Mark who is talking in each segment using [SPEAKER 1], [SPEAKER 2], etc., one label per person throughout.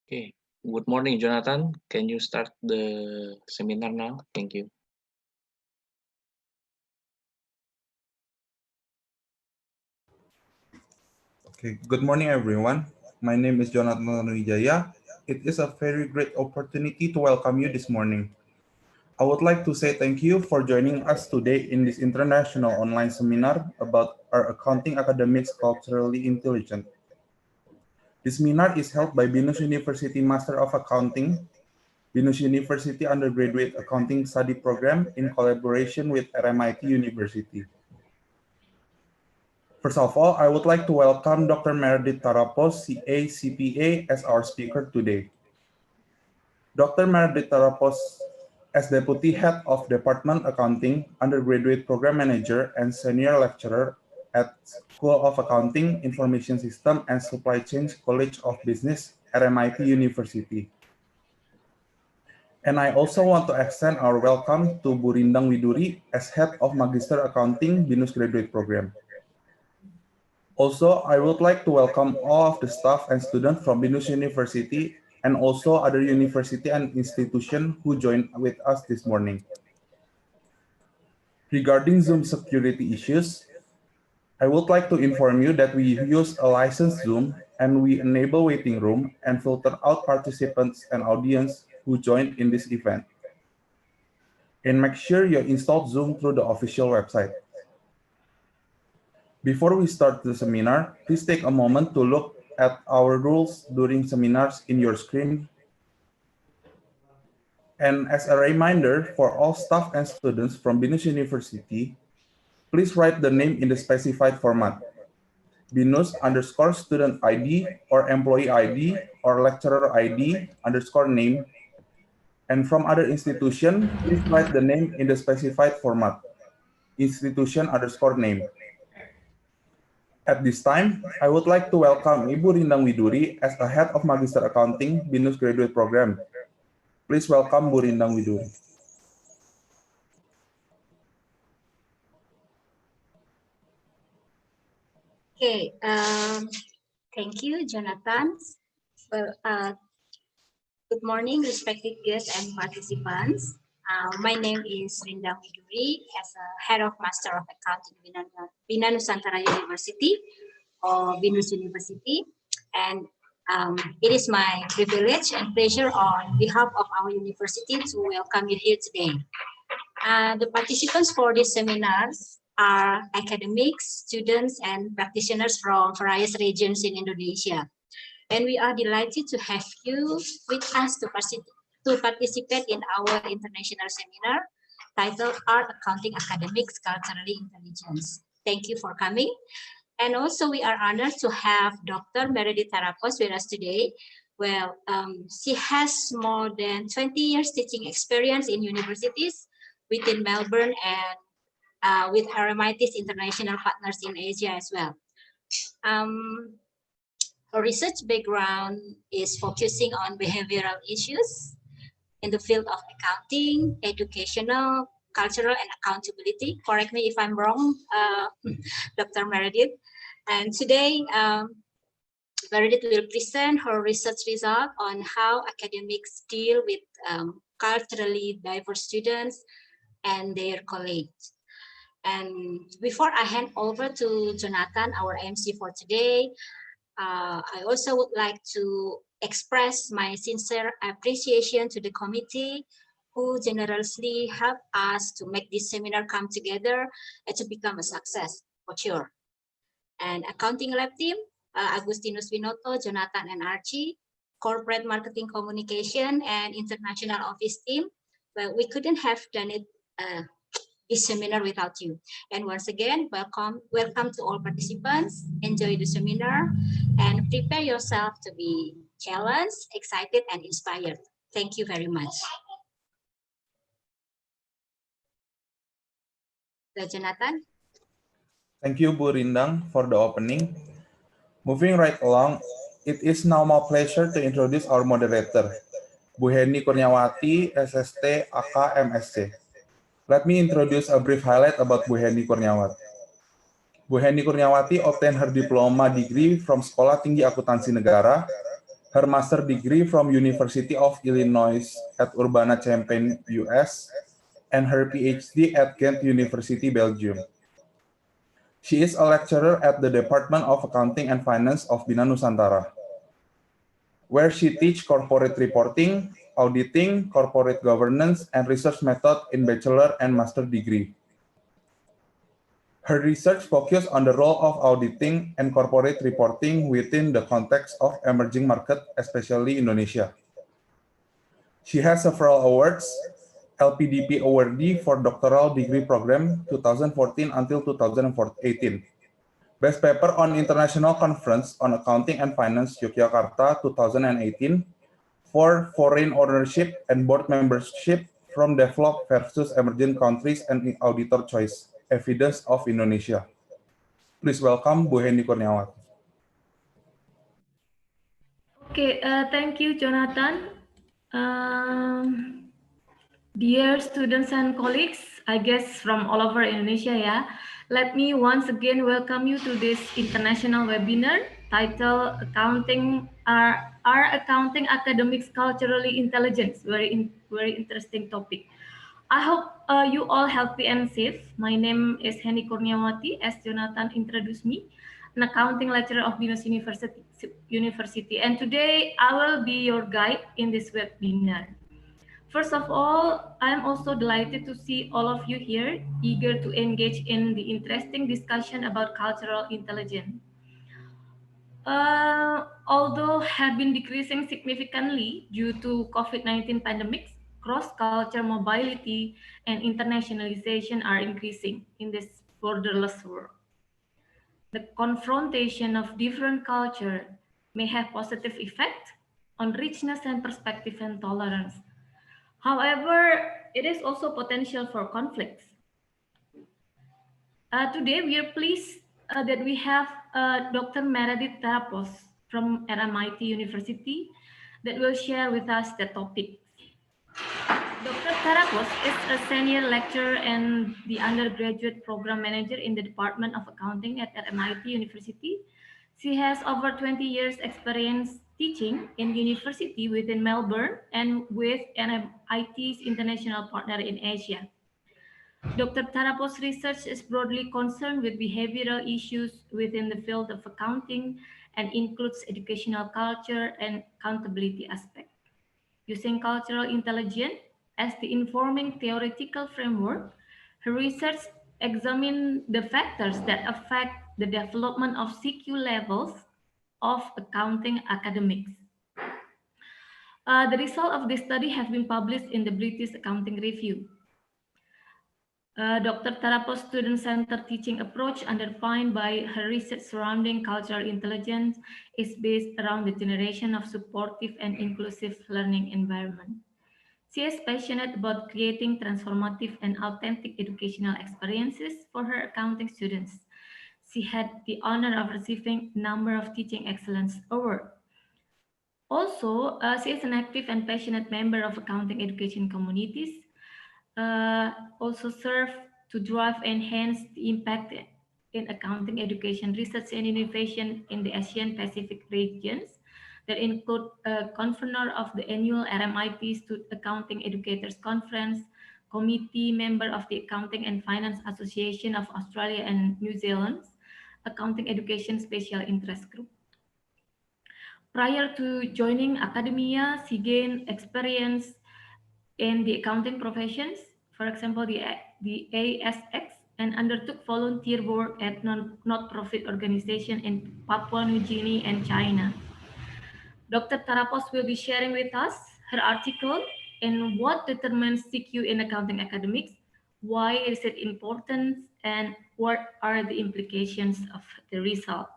[SPEAKER 1] Okay. Good morning, Jonathan. Can you start the seminar now? Thank you.
[SPEAKER 2] Okay, good morning, everyone. My name is Jonathan Wijaya. It is a very great opportunity to welcome you this morning. I would like to say thank you for joining us today in this international online seminar about our accounting academics culturally intelligent. This seminar is held by Binus University Master of Accounting, Binus University Undergraduate Accounting Study Program in collaboration with RMIT University. First of all, I would like to welcome Dr. Meredith Tarapos, CA, CPA, as our speaker today. Dr. Meredith Tarapos, as Deputy Head of Department Accounting, Undergraduate Program Manager, and Senior Lecturer at School of Accounting, Information System, and Supply Chain College of Business, RMIT University. And I also want to extend our welcome to Bu Rindang Widuri as Head of Magister Accounting, Binus Graduate Program. Also, I would like to welcome all of the staff and students from Binus University and also other university and institutions who joined with us this morning. Regarding Zoom security issues, I would like to inform you that we use a licensed Zoom and we enable waiting room and filter out participants and audience who joined in this event. And make sure you install Zoom through the official website. Before we start the seminar, please take a moment to look at our rules during seminars in your screen. And as a reminder for all staff and students from Binus University, please write the name in the specified format. Binus _ student ID or employee ID or lecturer ID _ name. And from other institution, please write the name in the specified format. Institution _ name. At this time, I would like to welcome Ibu Rindang Widuri as the Head of Magister Accounting, Binus Graduate Program. Please welcome Bu Rindang Widuri.
[SPEAKER 3] Okay, thank you, Jonathan. Well, good morning, respected guests and participants. My name is Rindang Widuri, as a Head of Master of Accounting Bina Nusantara University, or Binus University, and it is my privilege and pleasure on behalf of our university to welcome you here today. The participants for this seminars are academics, students, and practitioners from various regions in Indonesia. And we are delighted to have you with us to participate in our international seminar titled Art Accounting Academics Culturally Intelligence. Thank you for coming. And also we are honored to have Dr. Meredith Tarapos with us today. Well, she has more than 20 years teaching experience in universities within Melbourne and with RMIT's international partners in Asia as well. Her research background is focusing on behavioral issues in the field of accounting, educational, cultural, and accountability. Correct me if I'm wrong, Dr. Meredith. And today, Meredith will present her research result on how academics deal with culturally diverse students and their colleagues. And before I hand over to Jonathan, our MC for today, I also would like to express my sincere appreciation to the committee who generously helped us to make this seminar come together and to become a success, for sure. And accounting lab team, Agustinus Winoto, Jonathan and Archie, corporate marketing communication and international office team. Well, we couldn't have done it this seminar without you. And once again, welcome to all participants. Enjoy the seminar and prepare yourself to be challenged, excited, and inspired. Thank you very much. So, Jonathan.
[SPEAKER 2] Thank you, Bu Rindang, for the opening. Moving right along, it is now my pleasure to introduce our moderator, Bu Heni Kurniawati, SST, AK, MSc. Let me introduce a brief highlight about Bu Heni Kurniawati. Bu Heni Kurniawati obtained her diploma degree from Sekolah Tinggi Akuntansi Negara her master degree from University of Illinois at Urbana-Champaign, US, and her PhD at Ghent University, Belgium. She is a lecturer at the Department of Accounting and Finance of Bina Nusantara, where she teaches corporate reporting, auditing, corporate governance, and research method in bachelor and master degree. Her research focuses on the role of auditing and corporate reporting within the context of emerging market, especially Indonesia. She has several awards: LPDP awardee for doctoral degree program 2014 until 2018. Best paper on International Conference on Accounting and Finance, Yogyakarta 2018 for foreign ownership and board membership from developed versus emerging countries and auditor choice, evidence of Indonesia. Please welcome Bu Hendy Kurniawati.
[SPEAKER 4] Okay, thank you, Jonathan. Dear students and colleagues, I guess from all over Indonesia, yeah. Let me once again welcome you to this international webinar titled Are Accounting Academics Culturally Intelligent? Very interesting topic. I hope you all healthy and safe. My name is Hendy Kurniawati, as Jonathan introduced me, an accounting lecturer of Binus University. And today I will be your guide in this webinar. First of all, I am also delighted to see all of you here, eager to engage in the interesting discussion about cultural intelligence. Although have been decreasing significantly due to COVID-19 pandemics, cross-culture mobility and internationalization are increasing in this borderless world. The confrontation of different culture may have positive effect on richness and perspective and tolerance. However, it is also potential for conflicts. Today, we are pleased that we have Dr. Meredith Tarapos from RMIT University that will share with us the topic. Dr. Tarapos is a senior lecturer and the undergraduate program manager in the Department of Accounting at RMIT University. She has over 20 years experience teaching in university within Melbourne and with RMIT's international partner in Asia. Dr. Tarapos' research is broadly concerned with behavioral issues within the field of accounting and includes educational culture and accountability aspects. Using cultural intelligence as the informing theoretical framework, her research examines the factors that affect the development of CQ levels of accounting academics. The result of this study has been published in the British Accounting Review. Dr. Tarapos' student-centered teaching approach, underpinned by her research surrounding cultural intelligence, is based around the generation of supportive and inclusive learning environment. She is passionate about creating transformative and authentic educational experiences for her accounting students. She had the honor of receiving a number of Teaching Excellence Awards. Also, she is an active and passionate member of accounting education communities. Also serve to drive and enhance the impact in accounting education research and innovation in the Asian Pacific regions that include convener of the annual RMIT Accounting Educators Conference, committee member of the Accounting and Finance Association of Australia and New Zealand, Accounting Education Special Interest Group. Prior to joining academia, she gained experience in the accounting professions, for example, the ASX, and undertook volunteer work at not-profit organization in Papua New Guinea and China. Dr. Tarapos will be sharing with us her article in what determines CQ in accounting academics, why is it important, and what are the implications of the result.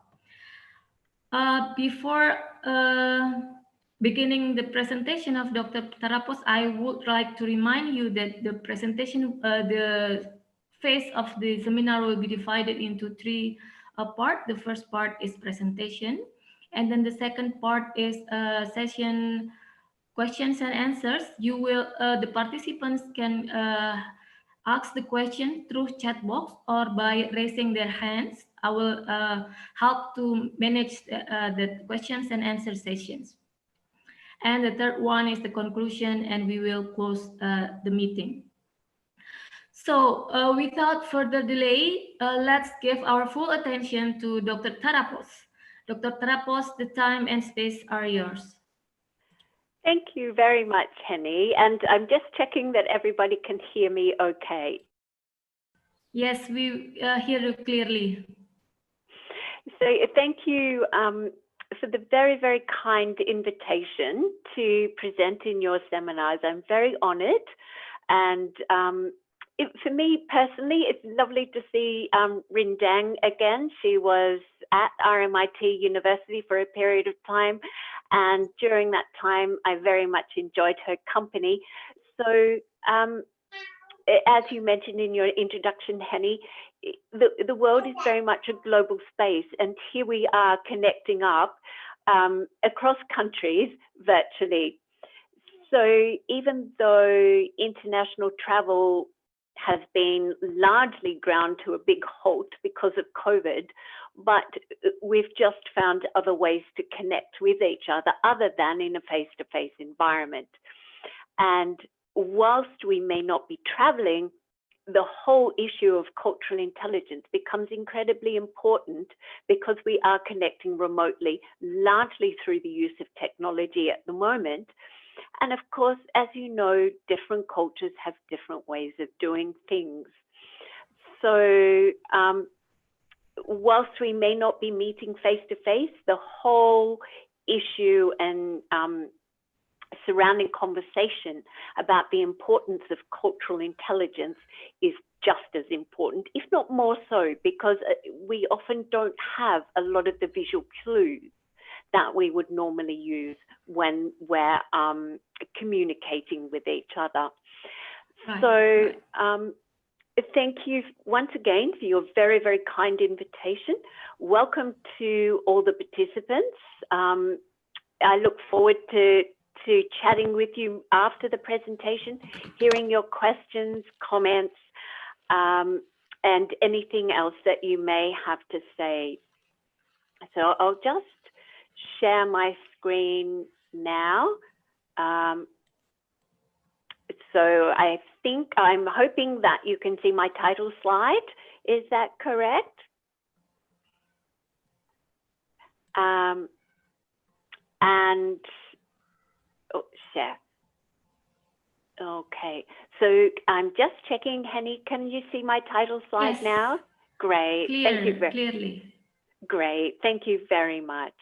[SPEAKER 4] Before beginning the presentation of Dr. Tarapos, I would like to remind you that the presentation, the phase of the seminar will be divided into three parts. The first part is presentation, and then the second part is session questions and answers. You will, the participants can ask the question through chat box or by raising their hands. I will help to manage the questions and answer sessions. And the third one is the conclusion, and we will close the meeting. So without further delay, let's give our full attention to Dr. Tarapos. Dr. Tarapos, the time and space are yours.
[SPEAKER 5] Thank you very much, Henny. And I'm just checking that everybody can hear me okay.
[SPEAKER 4] Yes, we hear you clearly.
[SPEAKER 5] So thank you for the very, very kind invitation to present in your seminars. I'm very honored. And for me personally, it's lovely to see Rindang again. She was at RMIT University for a period of time. And during that time, I very much enjoyed her company. So as you mentioned in your introduction, Henny, the world is very much a global space. And here we are connecting up across countries virtually. So even though international travel has been largely ground to a big halt because of COVID, but we've just found other ways to connect with each other than in a face-to-face environment. And whilst we may not be traveling, the whole issue of cultural intelligence becomes incredibly important because we are connecting remotely, largely through the use of technology at the moment. And of course, as you know, different cultures have different ways of doing things. So whilst we may not be meeting face to face, the whole issue and surrounding conversation about the importance of cultural intelligence is just as important, if not more so, because we often don't have a lot of the visual clues that we would normally use when we're communicating with each other. Right. So thank you once again for your very, very kind invitation. Welcome to all the participants. I look forward to chatting with you after the presentation, hearing your questions, comments, and anything else that you may have to say. So I'll just share my screen now. So I think I'm hoping that you can see my title slide. Is that correct? And oh, share. Okay, so I'm just checking, Henny, can you see my title slide now? Great, thank you very
[SPEAKER 4] clearly.
[SPEAKER 5] Great, thank you very much.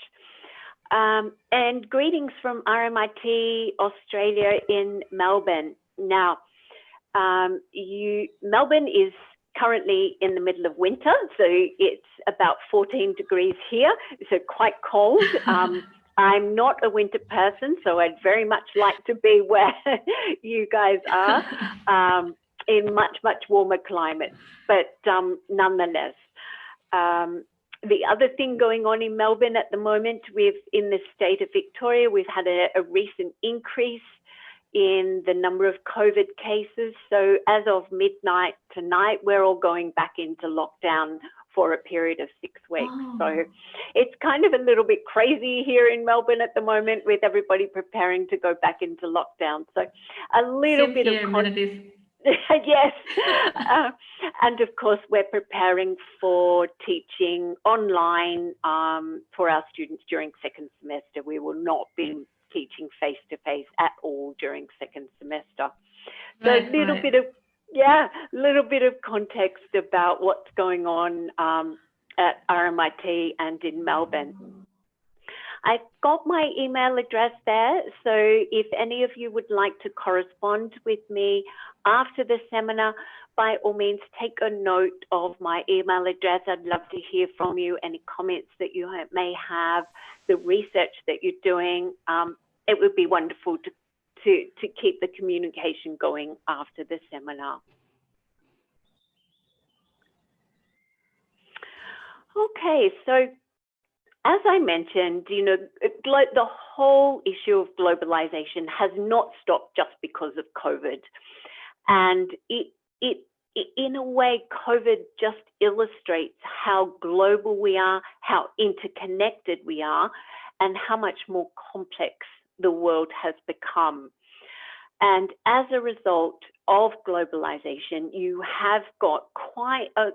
[SPEAKER 5] And greetings from RMIT Australia in Melbourne. Now, Melbourne is currently in the middle of winter, so it's about 14 degrees here, so quite cold. I'm not a winter person, so I'd very much like to be where you guys are, in much, much warmer climates, but nonetheless. The other thing going on in Melbourne at the moment, in the state of Victoria, we've had a recent increase in the number of COVID cases. So as of midnight tonight, we're all going back into lockdown for a period of 6 weeks. Oh. So it's kind of a little bit crazy here in Melbourne at the moment with everybody preparing to go back into lockdown. So a little bit of yes. And of course, we're preparing for teaching online for our students during second semester. We will not be teaching face-to-face at all during second semester. So a little bit of, little bit of context about what's going on at RMIT and in Melbourne. I've got my email address there, so if any of you would like to correspond with me after the seminar, by all means, take a note of my email address. I'd love to hear from you, any comments that you may have, the research that you're doing. It would be wonderful to keep the communication going after the seminar. Okay, so as I mentioned, you know, the whole issue of globalization has not stopped just because of COVID. And in a way, COVID just illustrates how global we are, how interconnected we are, and how much more complex the world has become. And as a result of globalization, you have got quite a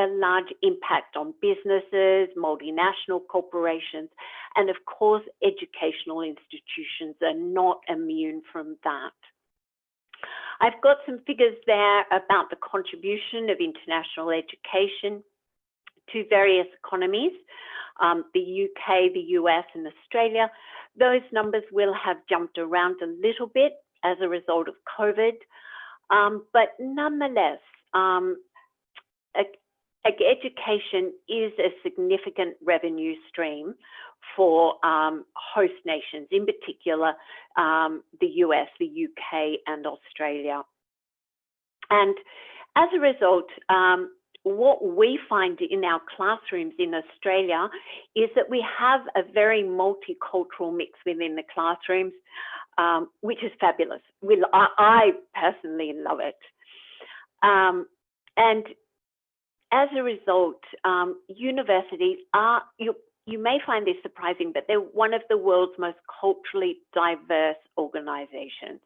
[SPEAKER 5] large impact on businesses, multinational corporations, and of course, educational institutions are not immune from that. I've got some figures there about the contribution of international education to various economies, the UK, the US, and Australia. Those numbers will have jumped around a little bit as a result of COVID, but nonetheless, education is a significant revenue stream for host nations, in particular the US, the UK, and Australia. And as a result, what we find in our classrooms in Australia is that we have a very multicultural mix within the classrooms, which is fabulous. I personally love it. And as a result, universities are, you may find this surprising, but they're one of the world's most culturally diverse organizations.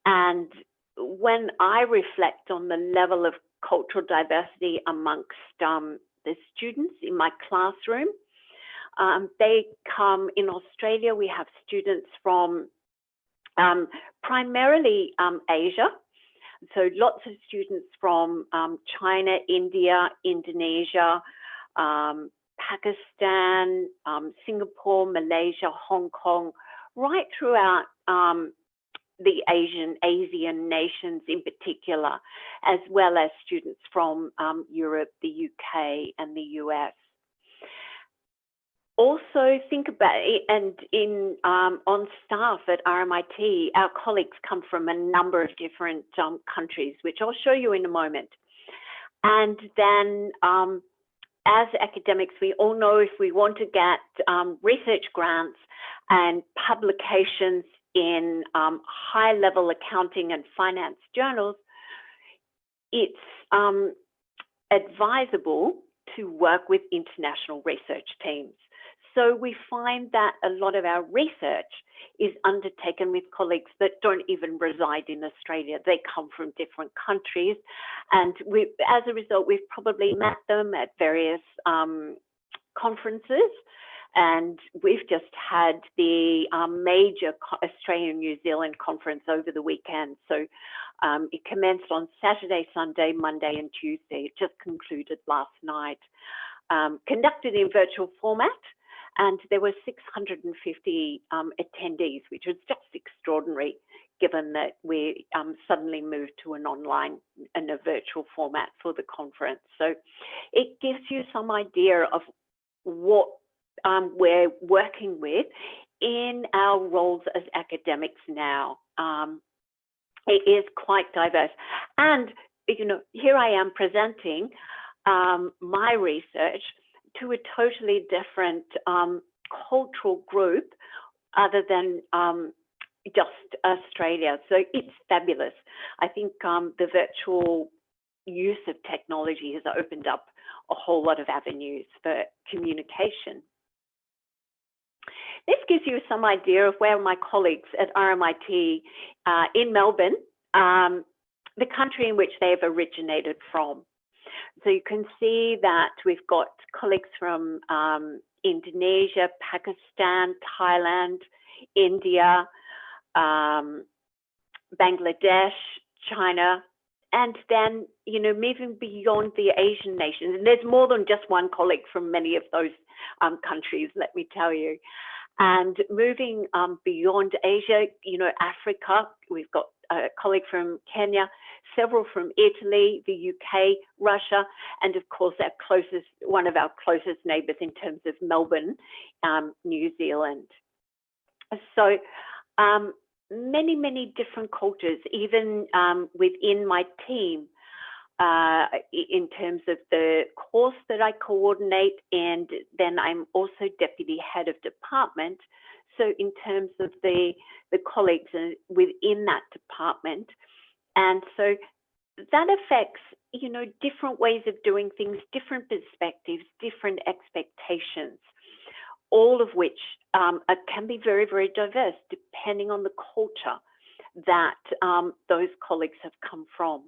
[SPEAKER 5] And when I reflect on the level of cultural diversity amongst the students in my classroom, they come in Australia. We have students from primarily Asia. So lots of students from China, India, Indonesia, Pakistan, Singapore, Malaysia, Hong Kong, right throughout the Asian nations in particular, as well as students from Europe, the UK, and the US. Also think about it, and on staff at RMIT, our colleagues come from a number of different countries, which I'll show you in a moment. And then as academics, we all know if we want to get research grants and publications in high-level accounting and finance journals, it's advisable to work with international research teams. So we find that a lot of our research is undertaken with colleagues that don't even reside in Australia. They come from different countries. And as a result, we've probably met them at various conferences. And we've just had the major Australia-New Zealand conference over the weekend. So it commenced on Saturday, Sunday, Monday, and Tuesday. It just concluded last night. Conducted in virtual format. And there were 650 attendees, which was just extraordinary, given that we suddenly moved to an online and a virtual format for the conference. So it gives you some idea of what we're working with in our roles as academics now. It is quite diverse. And, you know, here I am presenting my research to a totally different cultural group other than just Australia. So it's fabulous. I think the virtual use of technology has opened up a whole lot of avenues for communication. This gives you some idea of where my colleagues at RMIT in Melbourne, the country in which they have originated from. So you can see that we've got colleagues from Indonesia, Pakistan, Thailand, India, Bangladesh, China, and then, you know, moving beyond the Asian nations. And there's more than just one colleague from many of those countries, let me tell you. And moving beyond Asia, you know, Africa, we've got a colleague from Kenya, several from Italy, the UK, Russia, and of course our closest, one of our closest neighbours in terms of Melbourne, New Zealand. So many, many different cultures, even within my team, in terms of the course that I coordinate, and then I'm also deputy head of department. So in terms of the colleagues within that department, and so that affects, you know, different ways of doing things, different perspectives, different expectations. all of which can be very, very diverse depending on the culture that those colleagues have come from.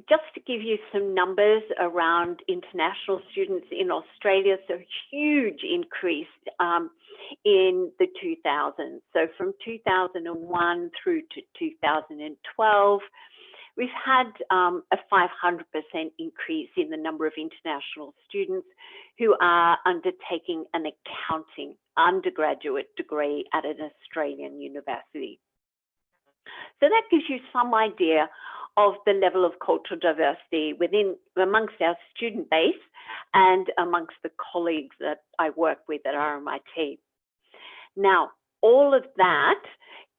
[SPEAKER 5] Just to give you some numbers around international students in Australia, so huge increase in the 2000s. So from 2001 through to 2012, we've had a 500% increase in the number of international students who are undertaking an accounting undergraduate degree at an Australian university. So that gives you some idea of the level of cultural diversity amongst our student base and amongst the colleagues that I work with at RMIT. Now, all of that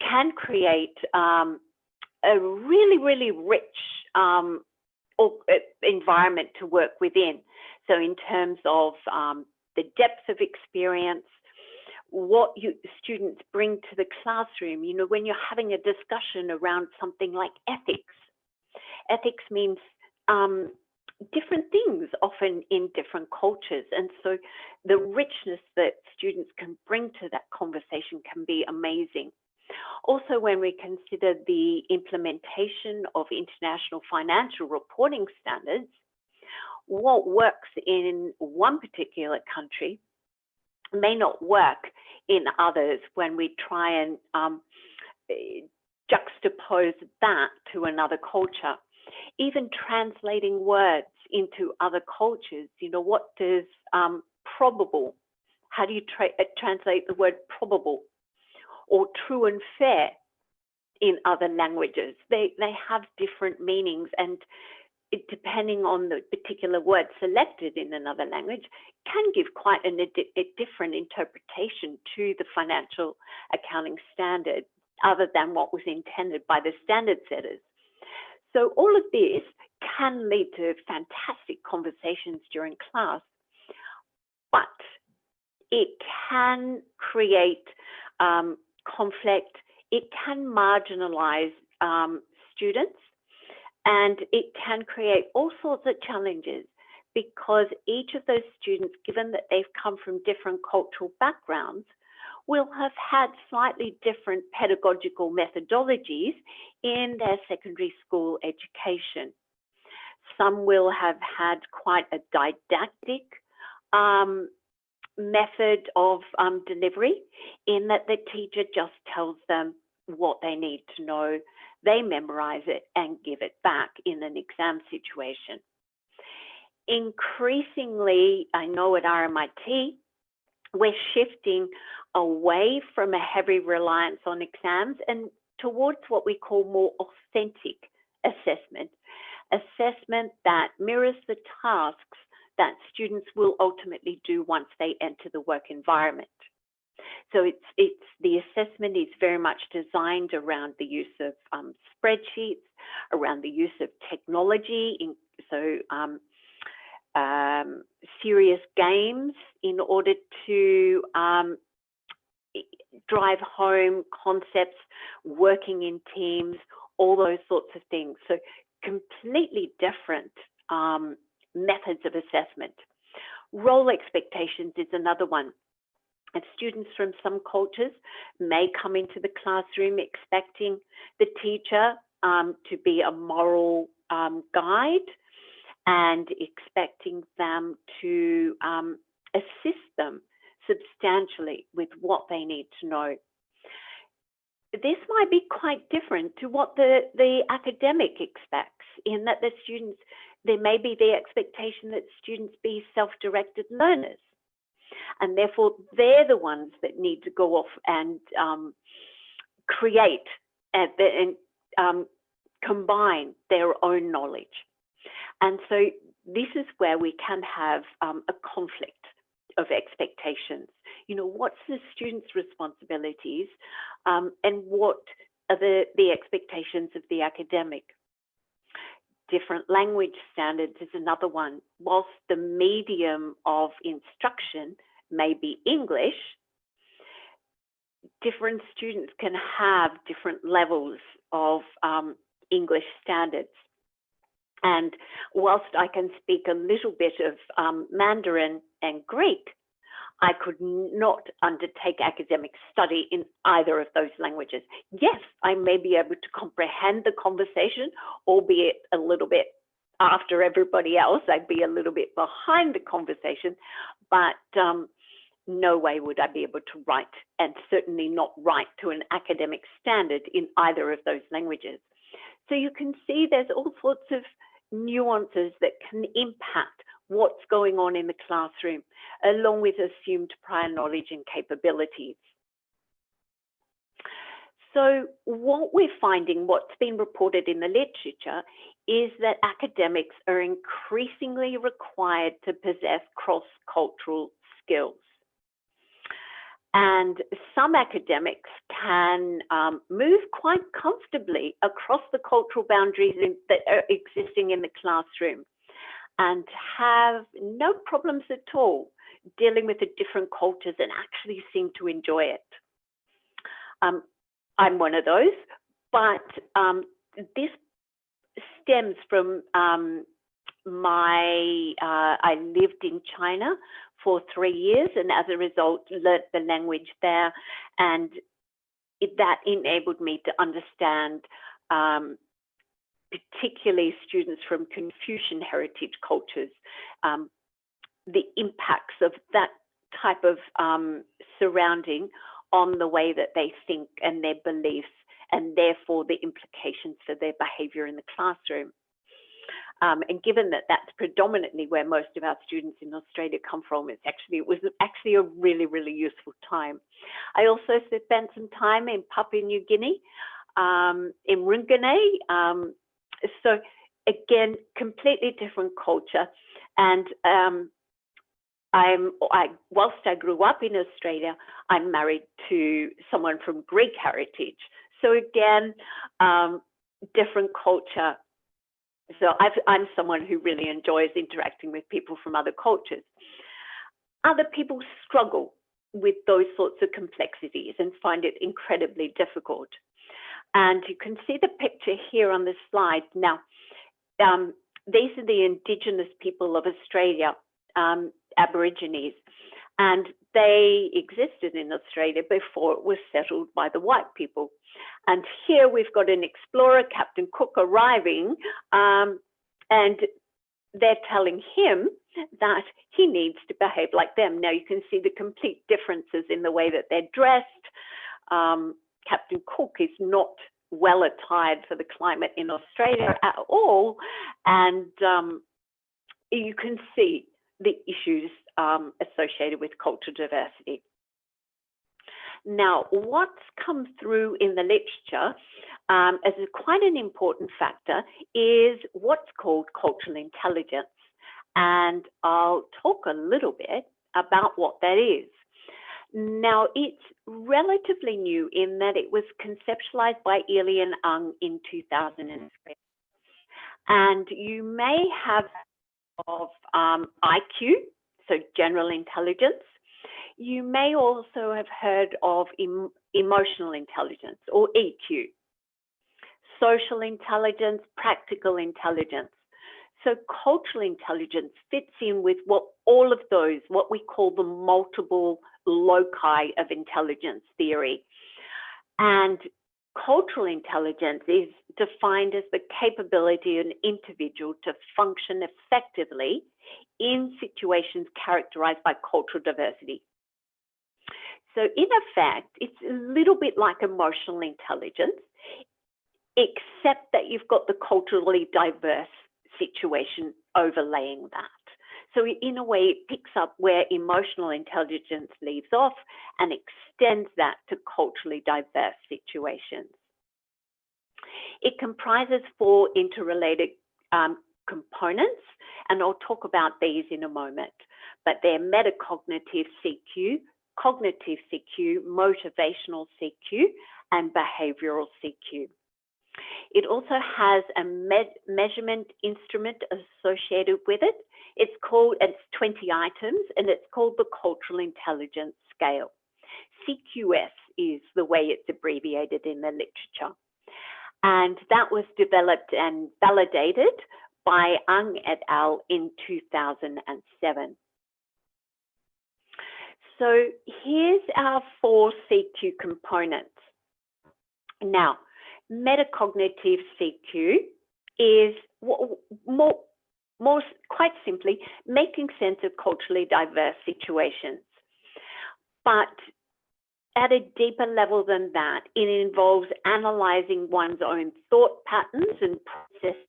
[SPEAKER 5] can create a really, really rich environment to work within. So in terms of the depth of experience, what students bring to the classroom, you know, when you're having a discussion around something like ethics. Ethics means different things, often in different cultures. And so the richness that students can bring to that conversation can be amazing. Also, when we consider the implementation of international financial reporting standards, what works in one particular country may not work in others when we try and juxtapose that to another culture. Even translating words into other cultures, you know, what does probable, how do you translate the word probable, or true and fair in other languages? They have different meanings, and depending on the particular word selected in another language can give quite a different interpretation to the financial accounting standard other than what was intended by the standard setters. So all of this can lead to fantastic conversations during class, but it can create conflict, it can marginalize students, and it can create all sorts of challenges because each of those students, given that they've come from different cultural backgrounds, will have had slightly different pedagogical methodologies in their secondary school education. Some will have had quite a didactic method of delivery, in that the teacher just tells them what they need to know, they memorize it and give it back in an exam situation. Increasingly, I know at RMIT, we're shifting away from a heavy reliance on exams and towards what we call more authentic assessment, assessment that mirrors the tasks that students will ultimately do once they enter the work environment. So the assessment is very much designed around the use of spreadsheets, around the use of technology, serious games in order to drive home concepts, working in teams, all those sorts of things. So completely different methods of assessment. Role expectations is another one. And students from some cultures may come into the classroom expecting the teacher to be a moral guide and expecting them to assist them substantially with what they need to know. This might be quite different to what the academic expects, in that the students, there may be the expectation that students be self-directed learners. And therefore, they're the ones that need to go off and create and combine their own knowledge. And so this is where we can have a conflict of expectations. You know, what's the student's responsibilities and what are the expectations of the academic? Different language standards is another one. Whilst the medium of instruction may be English, different students can have different levels of English standards. And whilst I can speak a little bit of Mandarin and Greek, I could not undertake academic study in either of those languages. Yes, I may be able to comprehend the conversation, albeit a little bit after everybody else. I'd be a little bit behind the conversation, but no way would I be able to write, and certainly not write to an academic standard in either of those languages. So you can see there's all sorts of nuances that can impact what's going on in the classroom, along with assumed prior knowledge and capabilities. So what we're finding, what's been reported in the literature, is that academics are increasingly required to possess cross-cultural skills. And some academics can move quite comfortably across the cultural boundaries that are existing in the classroom and have no problems at all dealing with the different cultures and actually seem to enjoy it. I'm one of those, but this stems from I lived in China for 3 years, and as a result learnt the language there, and that enabled me to understand particularly students from Confucian heritage cultures, the impacts of that type of surrounding on the way that they think and their beliefs, and therefore the implications for their behaviour in the classroom. And given that that's predominantly where most of our students in Australia come from, it was actually a really, really useful time. I also spent some time in Papua New Guinea, in Runganay. So again, completely different culture. And whilst I grew up in Australia, I'm married to someone from Greek heritage. So again, different culture. So I'm someone who really enjoys interacting with people from other cultures. Other people struggle with those sorts of complexities and find it incredibly difficult. And you can see the picture here on the slide. Now, these are the Indigenous people of Australia, Aborigines, and they existed in Australia before it was settled by the white people. And here we've got an explorer, Captain Cook, arriving, and they're telling him that he needs to behave like them. Now you can see the complete differences in the way that they're dressed. Captain Cook is not well attired for the climate in Australia at all, and you can see the issues associated with cultural diversity. Now, what's come through in the literature as quite an important factor is what's called cultural intelligence. And I'll talk a little bit about what that is. Now, it's relatively new in that it was conceptualized by Ili and Ung in 2003. And you may have of IQ, so general intelligence. You may also have heard of emotional intelligence, or EQ, social intelligence, practical intelligence. So cultural intelligence fits in with all of those, what we call the multiple loci of intelligence theory. And cultural intelligence is defined as the capability of an individual to function effectively in situations characterized by cultural diversity. So in effect, it's a little bit like emotional intelligence, except that you've got the culturally diverse situation overlaying that. So in a way, it picks up where emotional intelligence leaves off and extends that to culturally diverse situations. It comprises 4 interrelated components, and I'll talk about these in a moment, but they're metacognitive CQ, cognitive CQ, motivational CQ, and behavioral CQ. It also has a measurement instrument associated with it. It's 20 items, and it's called the Cultural Intelligence Scale. CQS is the way it's abbreviated in the literature. And that was developed and validated by Ang et al. In 2007. So here's our 4 CQ components. Now, metacognitive CQ is quite simply making sense of culturally diverse situations. But at a deeper level than that, it involves analyzing one's own thought patterns and processes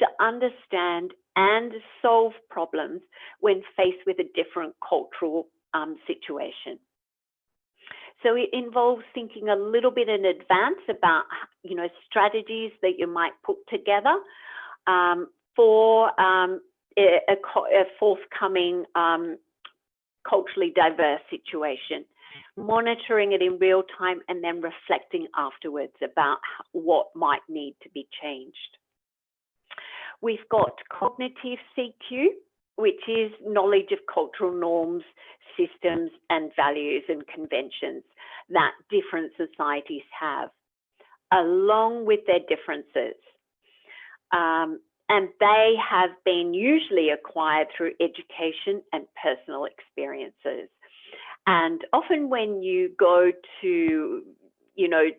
[SPEAKER 5] to understand and solve problems when faced with a different cultural situation. So it involves thinking a little bit in advance about, strategies that you might put together for a forthcoming culturally diverse situation, monitoring it in real time and then reflecting afterwards about what might need to be changed. We've got cognitive CQ, which is knowledge of cultural norms, systems, and values and conventions that different societies have, along with their differences. And they have been usually acquired through education and personal experiences. And often when you go to,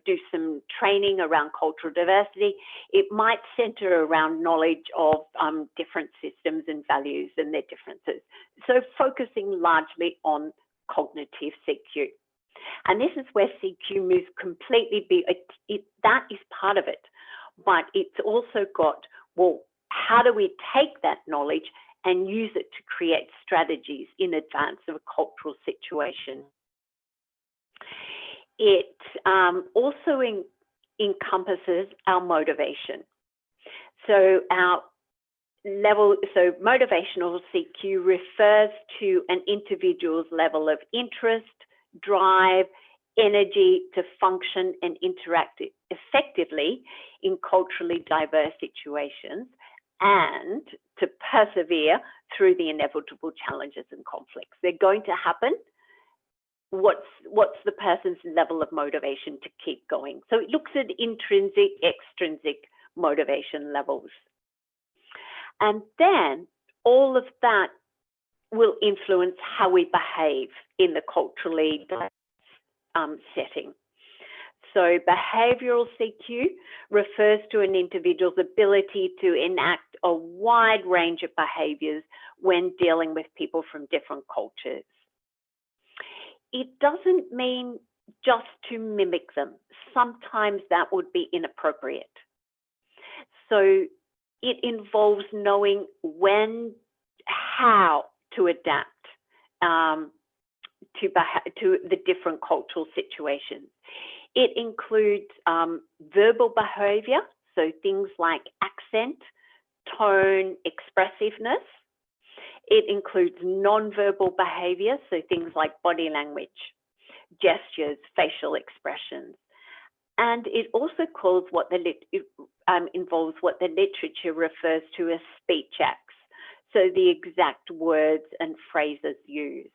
[SPEAKER 5] do some training around cultural diversity, it might center around knowledge of different systems and values and their differences. So focusing largely on cognitive CQ. And this is where CQ moves completely, that is part of it, but it's also got, well, how do we take that knowledge and use it to create strategies in advance of a cultural situation? It also encompasses our motivation. So motivational CQ refers to an individual's level of interest, drive, energy to function and interact effectively in culturally diverse situations and to persevere through the inevitable challenges and conflicts. They're going to happen. What's the person's level of motivation to keep going? So it looks at intrinsic, extrinsic motivation levels. And then all of that will influence how we behave in the culturally diverse setting. So behavioral CQ refers to an individual's ability to enact a wide range of behaviors when dealing with people from different cultures. It doesn't mean just to mimic them. Sometimes that would be inappropriate. So it involves knowing how to adapt to the different cultural situations. It includes verbal behavior, so things like accent, tone, expressiveness. It includes non-verbal behavior, so things like body language, gestures, facial expressions. And it also involves what the literature refers to as speech acts, so the exact words and phrases used.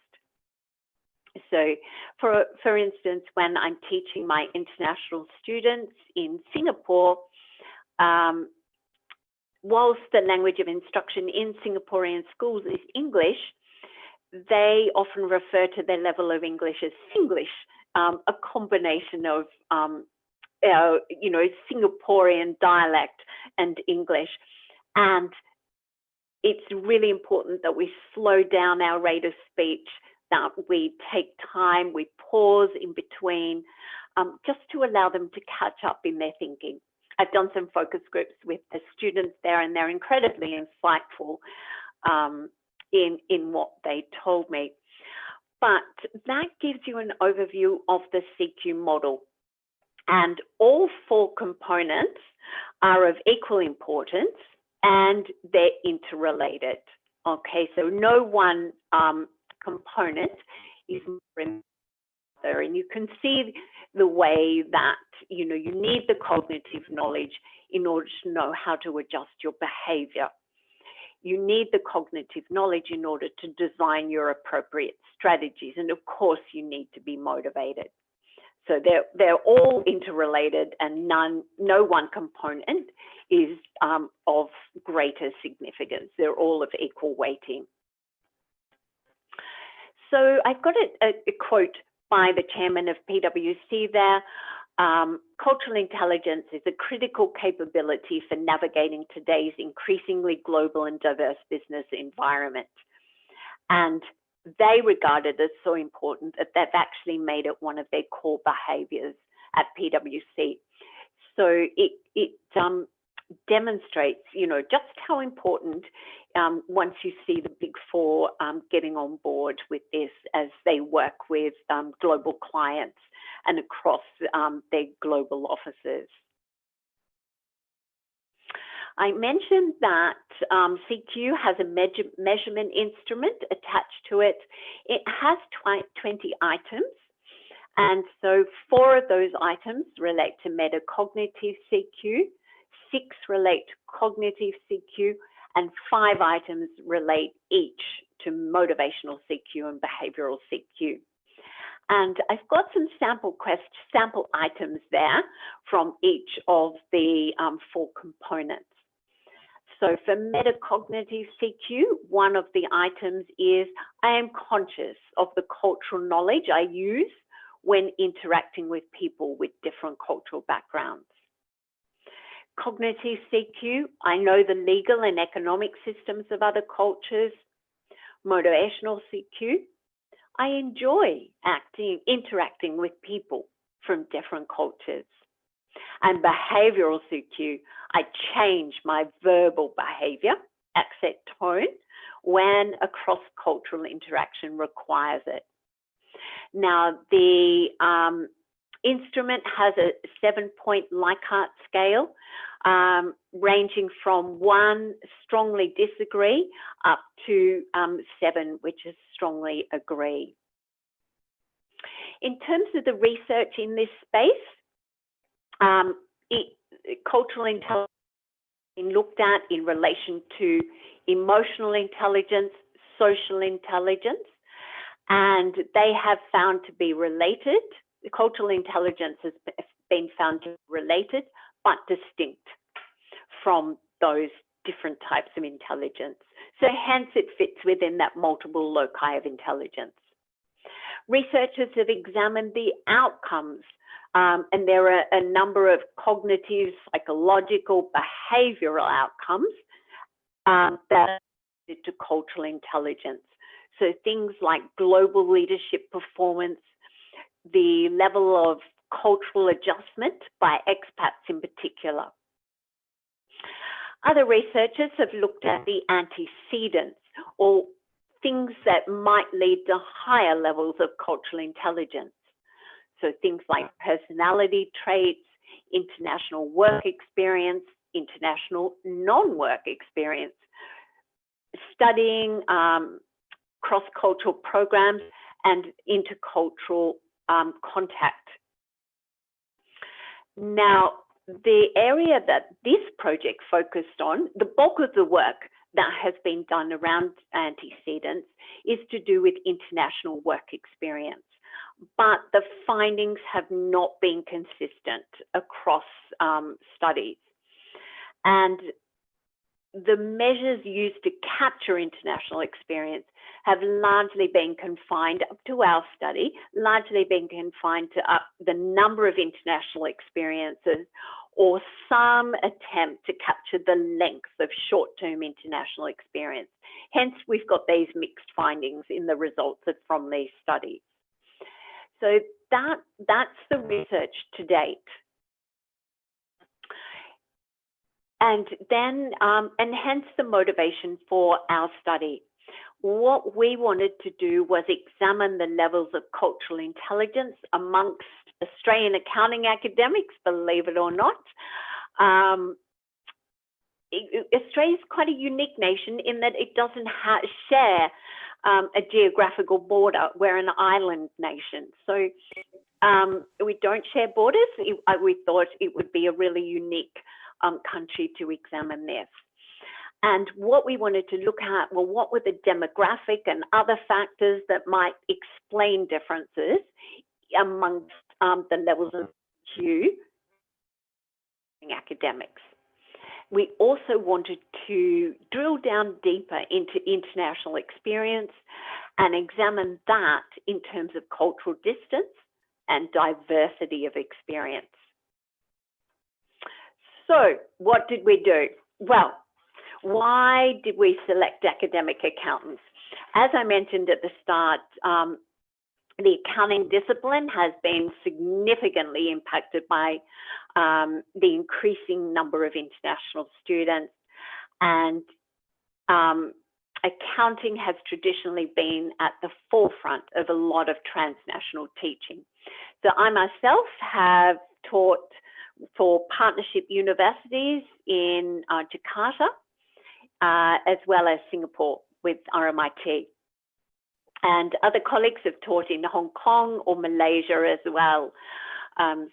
[SPEAKER 5] So for instance, when I'm teaching my international students in Singapore, whilst the language of instruction in Singaporean schools is English, they often refer to their level of English as Singlish, a combination of Singaporean dialect and English. And it's really important that we slow down our rate of speech, that we take time, we pause in between, just to allow them to catch up in their thinking. I've done some focus groups with the students there, and they're incredibly insightful in what they told me. But that gives you an overview of the CQ model. And all 4 components are of equal importance and they're interrelated. Okay, so no one component is more important than the other. And you can see the way that, you need the cognitive knowledge in order to know how to adjust your behavior. You need the cognitive knowledge in order to design your appropriate strategies. And of course, you need to be motivated. So they're all interrelated, and no one component is of greater significance. They're all of equal weighting. So I've got a quote by the chairman of PwC there. Cultural intelligence is a critical capability for navigating today's increasingly global and diverse business environment. And they regard it as so important that they've actually made it one of their core behaviours at PwC. So it demonstrates, you know, just how important once you see the Big Four getting on board with this as they work with global clients and across their global offices. I mentioned that CQ has a measurement instrument attached to it. It has 20 items. And so 4 of those items relate to metacognitive CQ, 6 relate to cognitive CQ, and 5 items relate each to motivational CQ and behavioral CQ. And I've got some sample items there from each of the 4 components. So for metacognitive CQ, one of the items is I am conscious of the cultural knowledge I use when interacting with people with different cultural backgrounds. Cognitive CQ, I know the legal and economic systems of other cultures. Motivational CQ, I enjoy interacting with people from different cultures. And behavioral CQ, I change my verbal behavior, accent, tone, when a cross-cultural interaction requires it. Now, the instrument has a 7-point Likert scale, ranging from 1, strongly disagree, up to 7, which is strongly agree. In terms of the research in this space, cultural intelligence has been looked at in relation to emotional intelligence, social intelligence, and they have found to be related. The cultural intelligence has been found to be related, but distinct from those different types of intelligence. So hence it fits within that multiple loci of intelligence. Researchers have examined the outcomes, and there are a number of cognitive, psychological, behavioral outcomes that are related to cultural intelligence. So things like global leadership performance, the level of cultural adjustment by expats in particular. Other researchers have looked at the antecedents, or things that might lead to higher levels of cultural intelligence. So things like personality traits, international work experience, international non-work experience, studying cross-cultural programs and intercultural contact. Now, the area that this project focused on, the bulk of the work that has been done around antecedents is to do with international work experience. But the findings have not been consistent across studies. And the measures used to capture international experience have largely been confined, up to our study, largely been confined to the number of international experiences, or some attempt to capture the length of short-term international experience. Hence, we've got these mixed findings in the results from these studies. So that's the research to date. And then, and hence the motivation for our study. What we wanted to do was examine the levels of cultural intelligence amongst Australian accounting academics, believe it or not. Australia is quite a unique nation in that it doesn't share a geographical border. We're an island nation. So we don't share borders. We thought it would be a really unique country to examine this. And what we wanted to look at, well, what were the demographic and other factors that might explain differences amongst the levels of IQ in academics. we also wanted to drill down deeper into international experience and examine that in terms of cultural distance and diversity of experience. So what did we do? Well, why did we select academic accountants? As I mentioned at the start, the accounting discipline has been significantly impacted by the increasing number of international students, and accounting has traditionally been at the forefront of a lot of transnational teaching. So I myself have taught for partnership universities in Jakarta, as well as Singapore with RMIT. And other colleagues have taught in Hong Kong or Malaysia as well.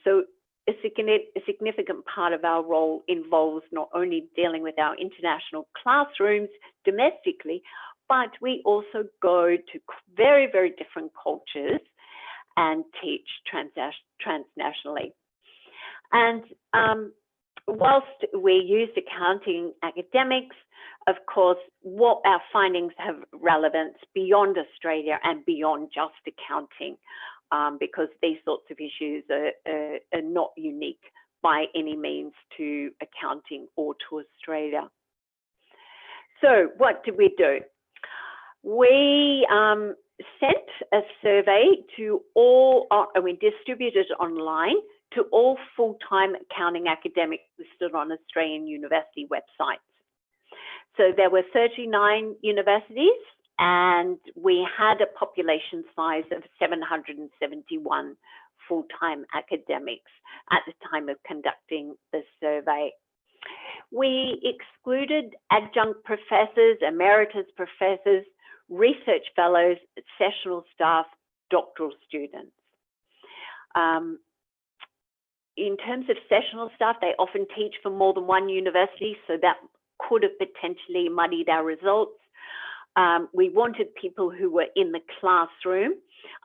[SPEAKER 5] So a significant part of our role involves not only dealing with our international classrooms domestically, but we also go to very, very different cultures and teach transnationally. And whilst we used accounting academics, of course, what our findings have relevance beyond Australia and beyond just accounting, because these sorts of issues are not unique by any means to accounting or to Australia. So what did we do? We sent a survey to all, we distributed it online to all full-time accounting academics listed on Australian university websites. So there were 39 universities, and we had a population size of 771 full-time academics at the time of conducting the survey. We excluded adjunct professors, emeritus professors, research fellows, sessional staff, doctoral students. In terms of sessional staff, they often teach for more than one university, so that could have potentially muddied our results. We wanted people who were in the classroom,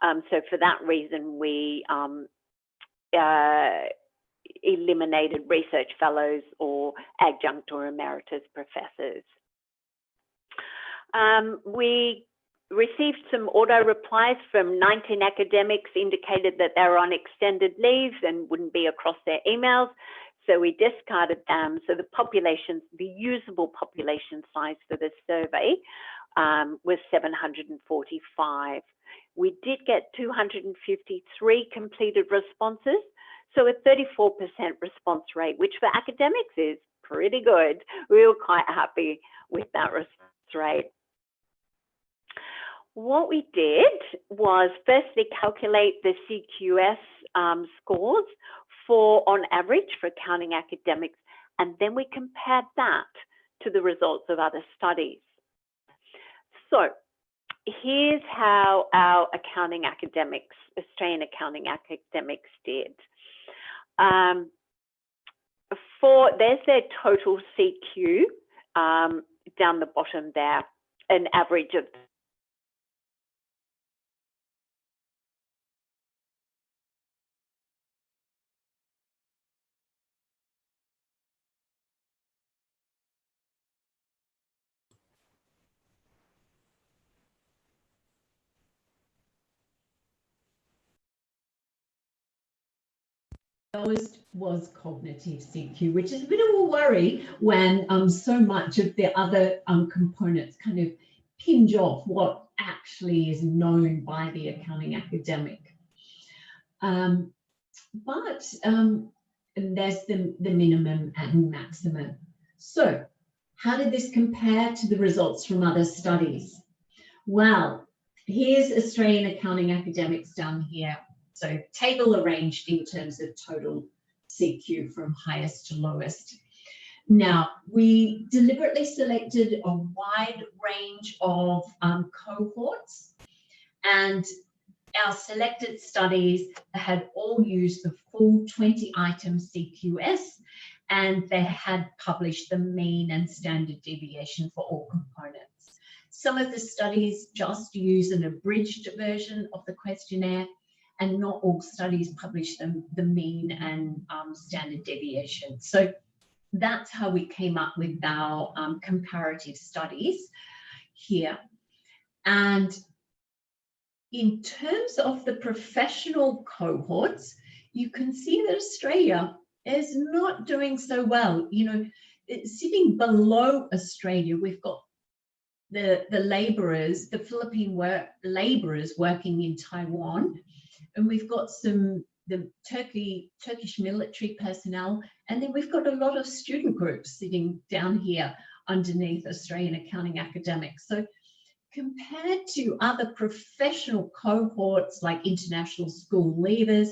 [SPEAKER 5] so for that reason we eliminated research fellows or adjunct or emeritus professors. We received some auto replies from 19 academics, indicated that they were on extended leave and wouldn't be across their emails. So we discarded them. So the usable population size for this survey was 745. We did get 253 completed responses. So a 34% response rate, which for academics is pretty good. We were quite happy with that response rate. What we did was firstly calculate the CQS scores on average for accounting academics, and then we compared that to the results of other studies. So here's how our accounting academics, Australian accounting academics did. There's their total CQ down the bottom there, an average of
[SPEAKER 6] lowest was cognitive CQ, which is a bit of a worry when so much of the other components kind of pinge off what actually is known by the accounting academic. But there's the minimum and maximum. So how did this compare to the results from other studies? Well, here's Australian accounting academics down here. So table arranged in terms of total CQ from highest to lowest. Now, we deliberately selected a wide range of cohorts, and our selected studies had all used the full 20-item CQS, and they had published the mean and standard deviation for all components. Some of the studies just use an abridged version of the questionnaire, and not all studies publish the mean and standard deviation. So that's how we came up with our comparative studies here. And in terms of the professional cohorts, you can see that Australia is not doing so well. You know, it's sitting below Australia. We've got the laborers, the Philippine laborers working in Taiwan, and we've got the Turkish military personnel, and then we've got a lot of student groups sitting down here underneath Australian accounting academics. So compared to other professional cohorts like international school leavers,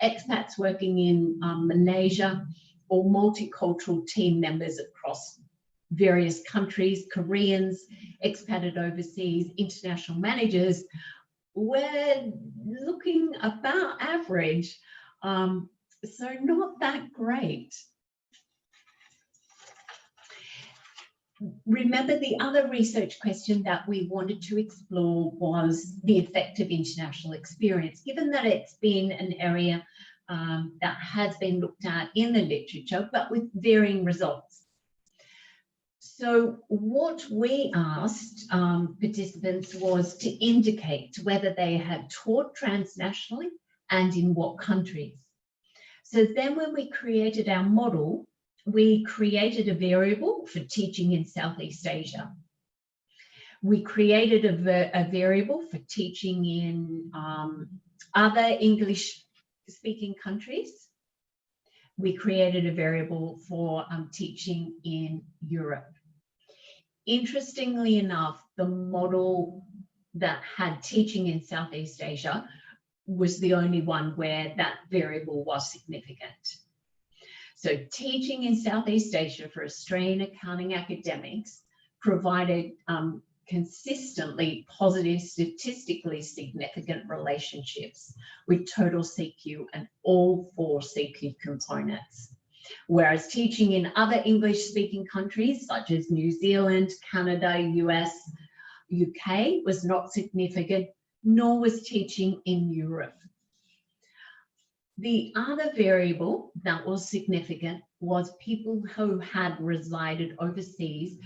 [SPEAKER 6] expats working in Malaysia, or multicultural team members across various countries, Koreans, expatriate overseas, international managers, we're looking about average, so not that great. Remember, the other research question that we wanted to explore was the effect of international experience, given that it's been an area that has been looked at in the literature, but with varying results. So what we asked participants was to indicate whether they had taught transnationally and in what countries. So then when we created our model, we created a variable for teaching in Southeast Asia. We created a variable for teaching in other English-speaking countries. We created a variable for teaching in Europe. Interestingly enough, the model that had teaching in Southeast Asia was the only one where that variable was significant. So teaching in Southeast Asia for Australian accounting academics provided consistently positive, statistically significant relationships with total CQ and all 4 CQ components. Whereas teaching in other English-speaking countries such as New Zealand, Canada, US, UK was not significant, nor was teaching in Europe. The other variable that was significant was people who had resided overseas,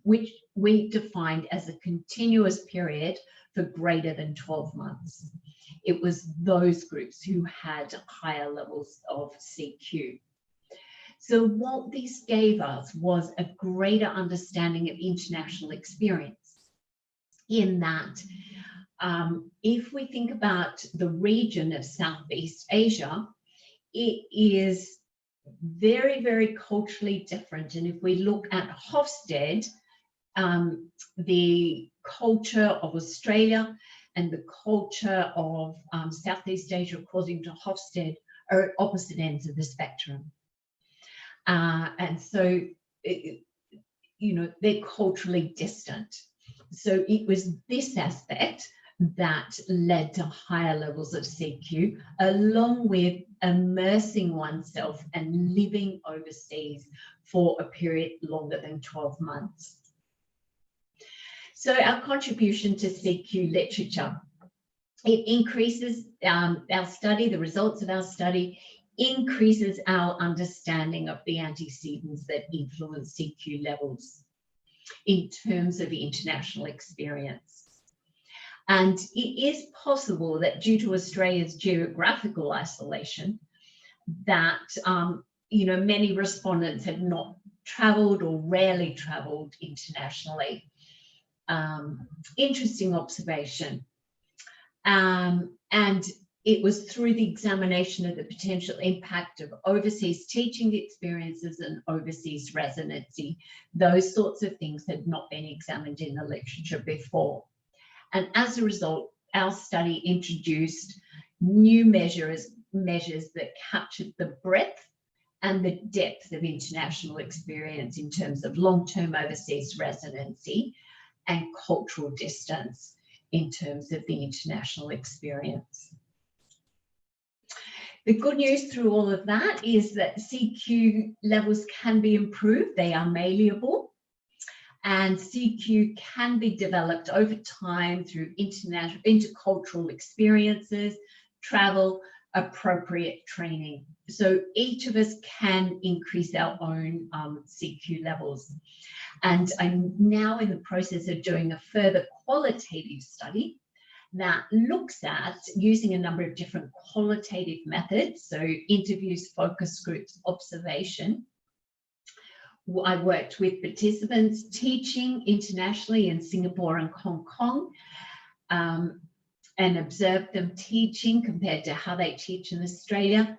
[SPEAKER 6] which we defined as a continuous period for greater than 12 months. It was those groups who had higher levels of CQ. So what this gave us was a greater understanding of international experience, in that if we think about the region of Southeast Asia, it is very, very culturally different. And if we look at Hofstede, the culture of Australia and the culture of Southeast Asia, according to Hofstede, are at opposite ends of the spectrum. And so, you know, they're culturally distant. So it was this aspect that led to higher levels of CQ, along with immersing oneself and living overseas for a period longer than 12 months. So our contribution to CQ literature, it increases our study, the results of our study, increases our understanding of the antecedents that influence CQ levels in terms of international experience. And it is possible that due to Australia's geographical isolation, that you know, many respondents have not travelled or rarely travelled internationally. Interesting observation. And it was through the examination of the potential impact of overseas teaching experiences and overseas residency. Those sorts of things had not been examined in the literature before. And as a result, our study introduced new measures that captured the breadth and the depth of international experience in terms of long-term overseas residency and cultural distance in terms of the international experience. The good news through all of that is that CQ levels can be improved. They are malleable, and CQ can be developed over time through intercultural experiences, travel, appropriate training. So each of us can increase our own CQ levels. And I'm now in the process of doing a further qualitative study that looks at using a number of different qualitative methods, so interviews, focus groups, observation. I worked with participants teaching internationally in Singapore and Hong Kong, and observed them teaching compared to how they teach in Australia.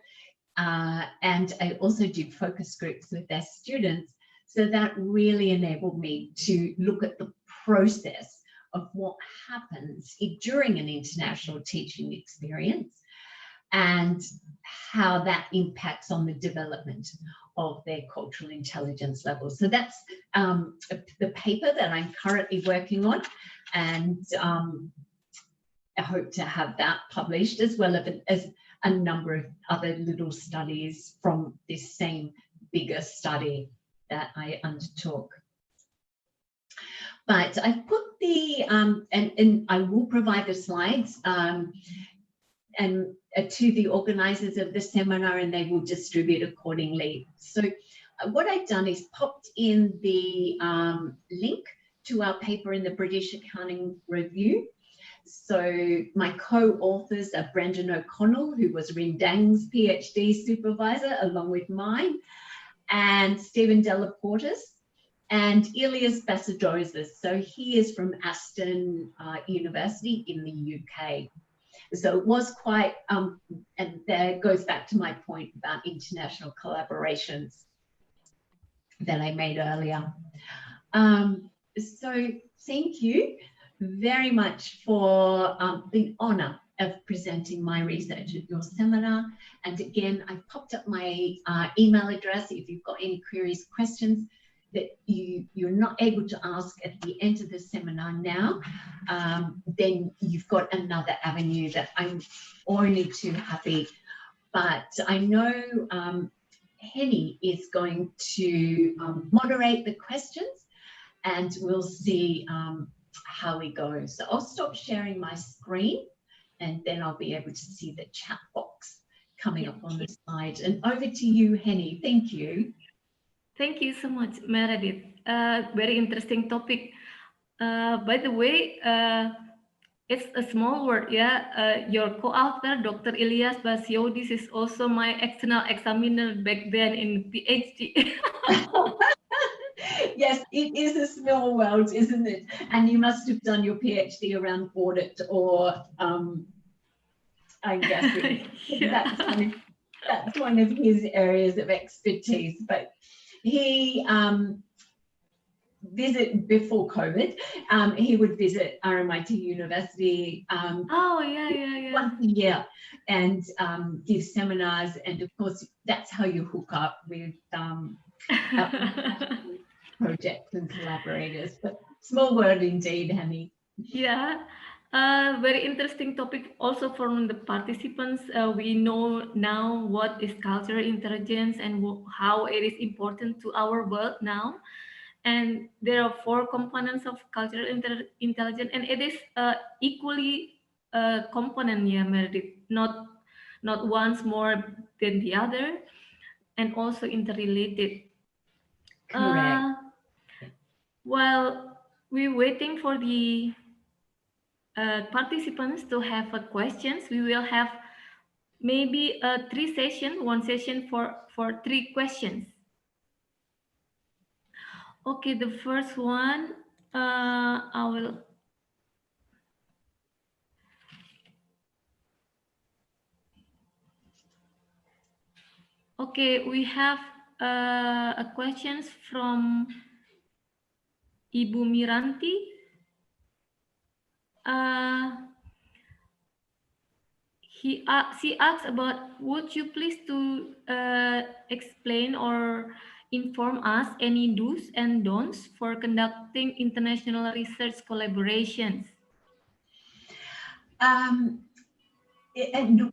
[SPEAKER 6] And I also did focus groups with their students. So that really enabled me to look at the process of what happens during an international teaching experience and how that impacts on the development of their cultural intelligence levels. So that's the paper that I'm currently working on, and I hope to have that published, as well as a number of other little studies from this same bigger study that I undertook. But I've put the, and I will provide the slides and to the organisers of the seminar, and they will distribute accordingly. So what I've done is popped in the link to our paper in the British Accounting Review. So my co-authors are Brendan O'Connell, who was Rindang's PhD supervisor, along with mine, and Stephen Delaportis, and Ilias Basadozis. So he is from Aston University in the UK. So it was quite, and there goes back to my point about international collaborations that I made earlier. So thank you very much for the honour of presenting my research at your seminar. And again, I've popped up my email address if you've got any queries, questions that you're not able to ask at the end of the seminar now, then you've got another avenue that I'm only too happy. But I know Henny is going to moderate the questions, and we'll see how we go. So I'll stop sharing my screen, and then I'll be able to see the chat box coming up on the slide. And over to you, Henny. Thank you.
[SPEAKER 4] Thank you so much, Meredith. Very interesting topic. By the way, it's a small word, yeah. Your co-author, Dr. Ilias Basadozis, is also my external examiner back then in PhD.
[SPEAKER 6] Yes, it is a small world, isn't it? And you must have done your PhD around audit, or I guess
[SPEAKER 4] Yeah.
[SPEAKER 6] that's one of his areas of expertise. But he before COVID, he would visit RMIT University
[SPEAKER 4] Oh, yeah.
[SPEAKER 6] once a year and give seminars, and of course that's how you hook up with projects and collaborators. But small world indeed, Henny.
[SPEAKER 4] Yeah, very interesting topic also from the participants. We know now what is cultural intelligence and how it is important to our world now. And there are 4 components of cultural intelligence, and it is equally component, yeah, Meredith. Not one's more than the other, and also interrelated.
[SPEAKER 6] Correct.
[SPEAKER 4] While we're waiting for the participants to have questions, we will have maybe 3 sessions, 1 session for 3 questions. Okay, the first one, I will. Okay, we have a questions from Ibu Miranti. She asks about, would you please to explain or inform us any do's and don'ts for conducting international research collaborations?
[SPEAKER 6] And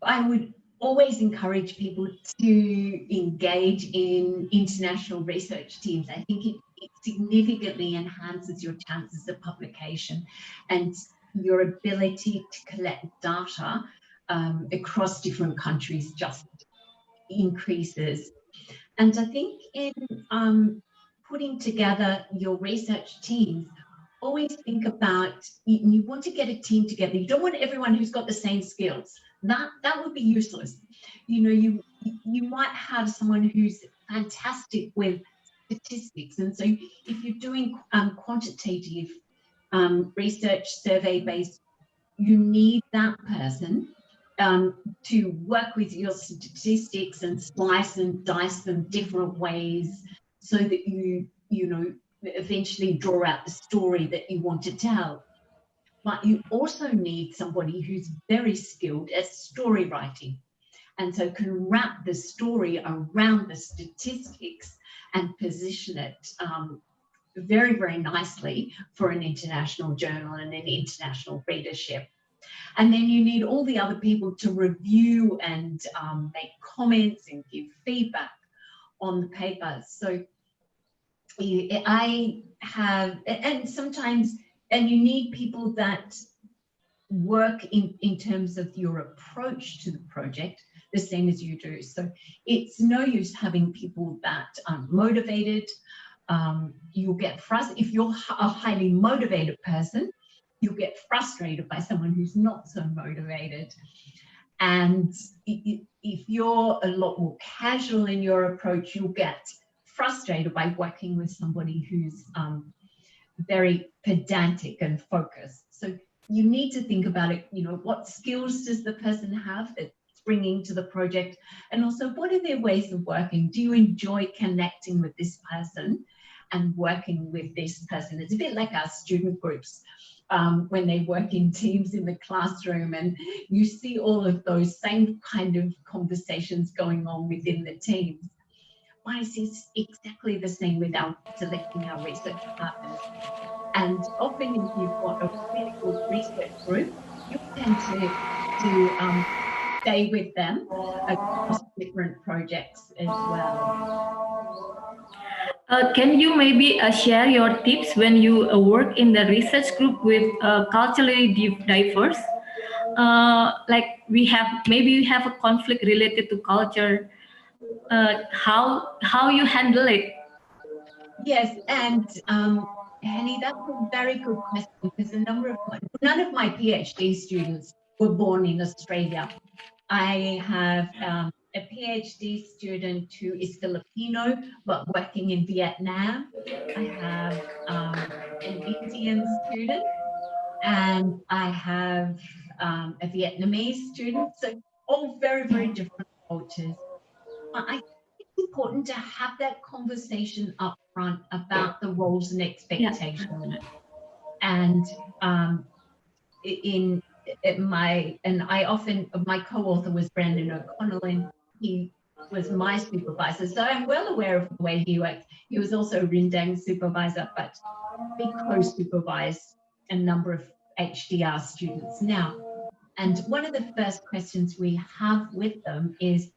[SPEAKER 6] I would always encourage people to engage in international research teams. I think it significantly enhances your chances of publication and your ability to collect data across different countries just increases. And I think in putting together your research teams, always think about, you want to get a team together. You don't want everyone who's got the same skills. That would be useless. You know, you might have someone who's fantastic with statistics. And so if you're doing quantitative research, survey-based, you need that person to work with your statistics and slice and dice them different ways so that you know, eventually draw out the story that you want to tell. But you also need somebody who's very skilled at story writing, and so can wrap the story around the statistics and position it very, very nicely for an international journal and an international readership. And then you need all the other people to review and make comments and give feedback on the papers. So I have, and sometimes, and you need people that work in terms of your approach to the project the same as you do. So it's no use having people that are motivated. You'll get frustrated. If you're a highly motivated person, you'll get frustrated by someone who's not so motivated. And if you're a lot more casual in your approach, you'll get frustrated by working with somebody who's very pedantic and focused. So you need to think about it, you know, what skills does the person have that's bringing to the project? And also, what are their ways of working? Do you enjoy connecting with this person and working with this person? It's a bit like our student groups. When they work in teams in the classroom, and you see all of those same kind of conversations going on within the teams. Why is this exactly the same with selecting our research partners? And often if you've got a really good research group, you tend to stay with them across different projects as well.
[SPEAKER 4] Can you maybe share your tips when you work in the research group with culturally diverse? Like maybe we have a conflict related to culture. How you handle it?
[SPEAKER 6] Yes, and Henny, that's a very good question, because none of my PhD students were born in Australia. I have a PhD student who is Filipino but working in Vietnam. I have an Indian student, and I have a Vietnamese student. So all very, very different cultures. But I think it's important to have that conversation up front about the roles and expectations. Yeah. And my co-author was Brandon O'Connell, and he was my supervisor. So I'm well aware of the way he works. He was also Rindang's supervisor, but we co-supervise a number of HDR students now. And one of the first questions we have with them is,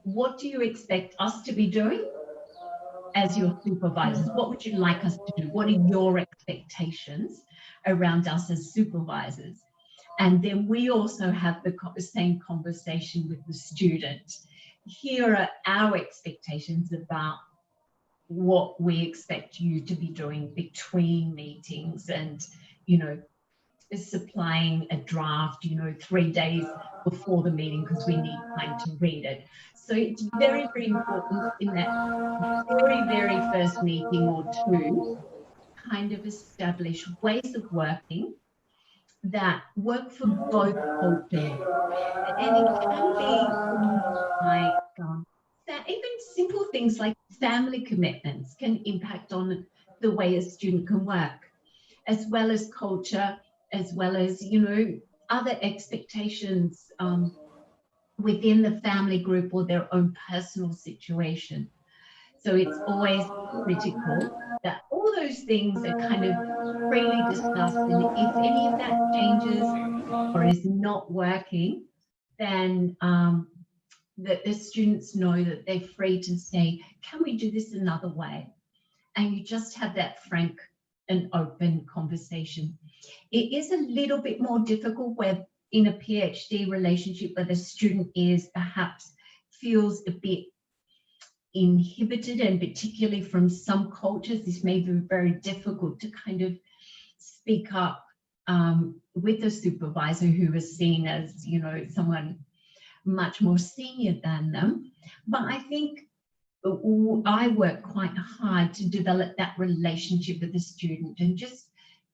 [SPEAKER 6] what do you expect us to be doing as your supervisors? What would you like us to do? What are your expectations around us as supervisors? And then we also have the same conversation with the student. Here are our expectations about what we expect you to be doing between meetings, and, you know, supplying a draft, you know, 3 days before the meeting because we need time to read it. So it's very, very important in that very, very first meeting or two, kind of establish ways of working that work for both cultures. And it can be like even simple things like family commitments can impact on the way a student can work, as well as culture, as well as, you know, other expectations within the family group or their own personal situation. So it's always critical that all those things are kind of freely discussed, and if any of that changes or is not working, then the students know that they're free to say, can we do this another way? And you just have that frank and open conversation. It is a little bit more difficult where in a PhD relationship where the student is perhaps feels a bit inhibited, and particularly from some cultures, this may be very difficult to kind of speak up with a supervisor who is seen as, you know, someone much more senior than them. But I think I work quite hard to develop that relationship with the student and just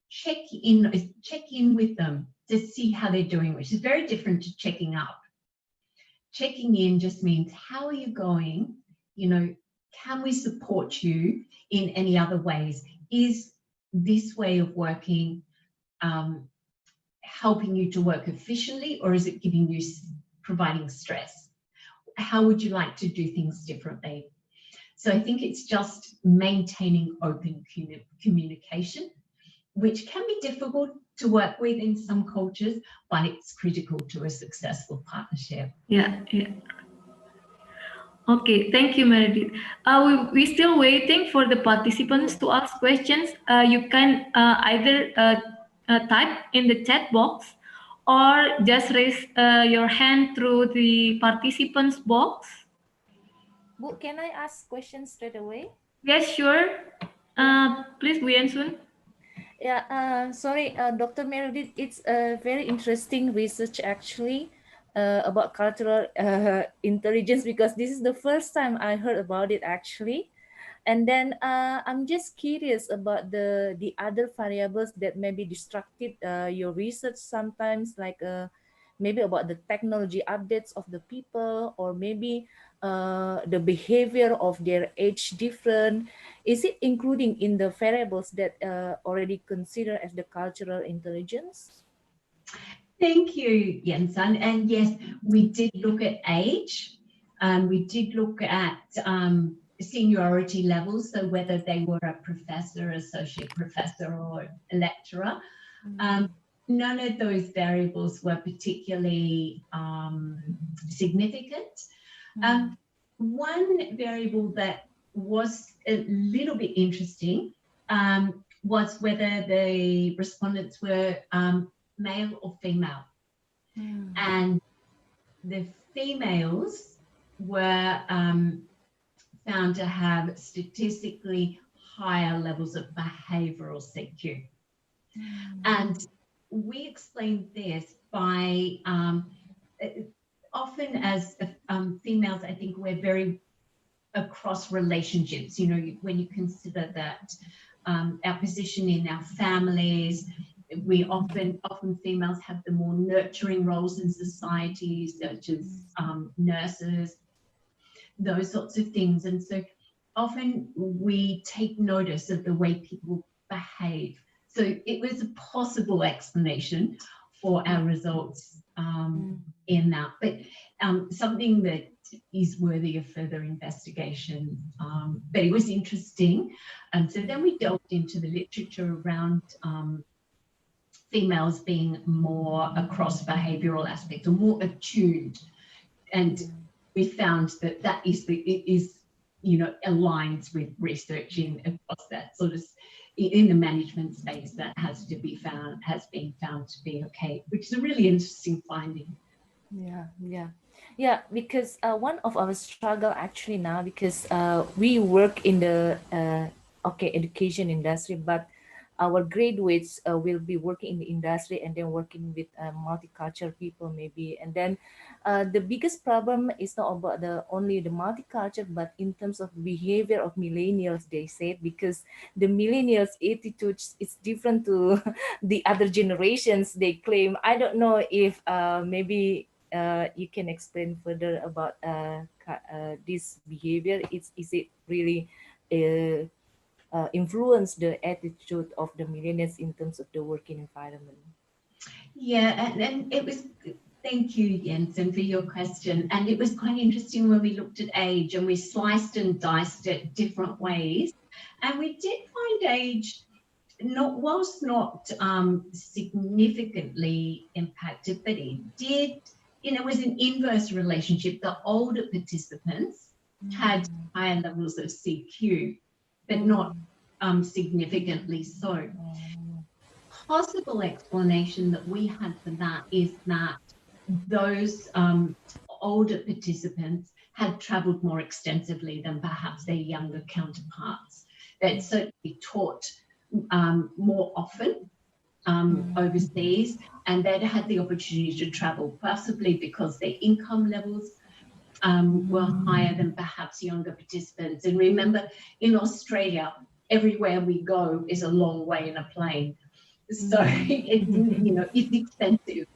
[SPEAKER 6] check in with them to see how they're doing, which is very different to checking up. Checking in just means, how are you going? You know, can we support you in any other ways? Is this way of working helping you to work efficiently, or is it giving you, providing stress? How would you like to do things differently? So I think it's just maintaining open communication, which can be difficult to work with in some cultures, but it's critical to a successful partnership.
[SPEAKER 4] Yeah. Okay, thank you, Meredith. We're still waiting for the participants to ask questions. You can either type in the chat box or just raise your hand through the participants box.
[SPEAKER 7] Bu, can I ask questions straight away?
[SPEAKER 4] Yes, sure. Please, Bu Yansun.
[SPEAKER 7] Yeah, sorry, Dr. Meredith, it's a very interesting research actually about cultural intelligence, because this is the first time I heard about it actually. And then I'm just curious about the other variables that maybe distracted your research sometimes, like maybe about the technology updates of the people, or maybe the behavior of their age different. Is it including in the variables that already considered as the cultural intelligence?
[SPEAKER 6] Thank you, Jensen. And yes, we did look at age. We did look at seniority levels, so whether they were a professor, associate professor, or a lecturer. None of those variables were particularly significant. One variable that was a little bit interesting was whether the respondents were male or female. And the females were found to have statistically higher levels of behavioral CQ. And we explained this by often as females, I think we're very across relationships, you know, when you consider that our position in our families, we often females have the more nurturing roles in societies, such as nurses, those sorts of things. And so often we take notice of the way people behave. So it was a possible explanation for our results in that, but something that is worthy of further investigation. But it was interesting. And so then we delved into the literature around females being more across behavioral aspects or more attuned. And we found that that is you know, aligns with research across that sort of, in the management space, that has been found to be okay, which is a really interesting finding.
[SPEAKER 7] Yeah, because one of our struggle actually now, because we work in the education industry, but our graduates will be working in the industry and then working with multicultural people maybe. And then the biggest problem is not about only the multicultural, but in terms of behavior of millennials, they say, because the millennials' attitudes is different to the other generations, they claim. I don't know if maybe you can explain further about this behavior. Is it really influence the attitude of the millennials in terms of the working environment?
[SPEAKER 6] Yeah, and it was, thank you, Jensen, for your question. And it was quite interesting when we looked at age and we sliced and diced it different ways. And we did find age was not significantly impacted, but it did, you know, it was an inverse relationship. The older participants had higher levels of CQ, but not significantly so. possible explanation that we had for that is that those older participants had travelled more extensively than perhaps their younger counterparts. They'd certainly taught more often overseas, and they'd had the opportunity to travel, possibly because their income levels were higher than perhaps younger participants. And remember, in Australia, everywhere we go is a long way in a plane. So, it's expensive.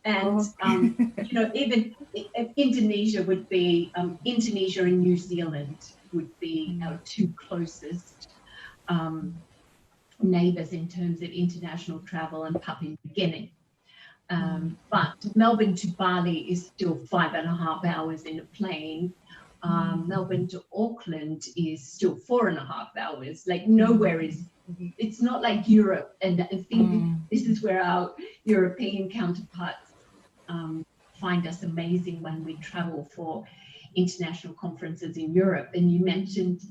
[SPEAKER 6] And, even Indonesia would be, Indonesia and New Zealand would be our two closest neighbours in terms of international travel, and Papua New Guinea. But Melbourne to Bali is still 5.5 hours in a plane. Melbourne to Auckland is still 4.5 hours. Like nowhere is, it's not like Europe. And I think this is where our European counterparts find us amazing when we travel for international conferences in Europe. And you mentioned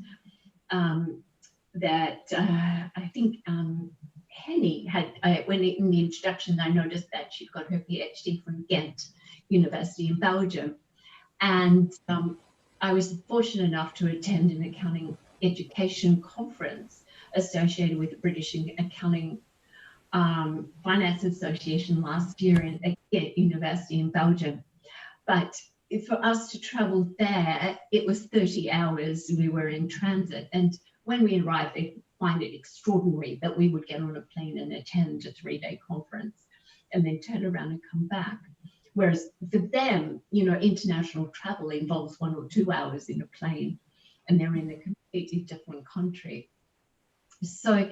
[SPEAKER 6] that I think Henny had, when in the introduction, I noticed that she'd got her PhD from Ghent University in Belgium. And I was fortunate enough to attend an accounting education conference associated with the British Accounting Finance Association last year at Ghent University in Belgium. But for us to travel there, it was 30 hours. We were in transit. And when we arrived, they find it extraordinary that we would get on a plane and attend a 3-day conference and then turn around and come back. Whereas for them, international travel involves 1 or 2 hours in a plane, and they're in a completely different country. So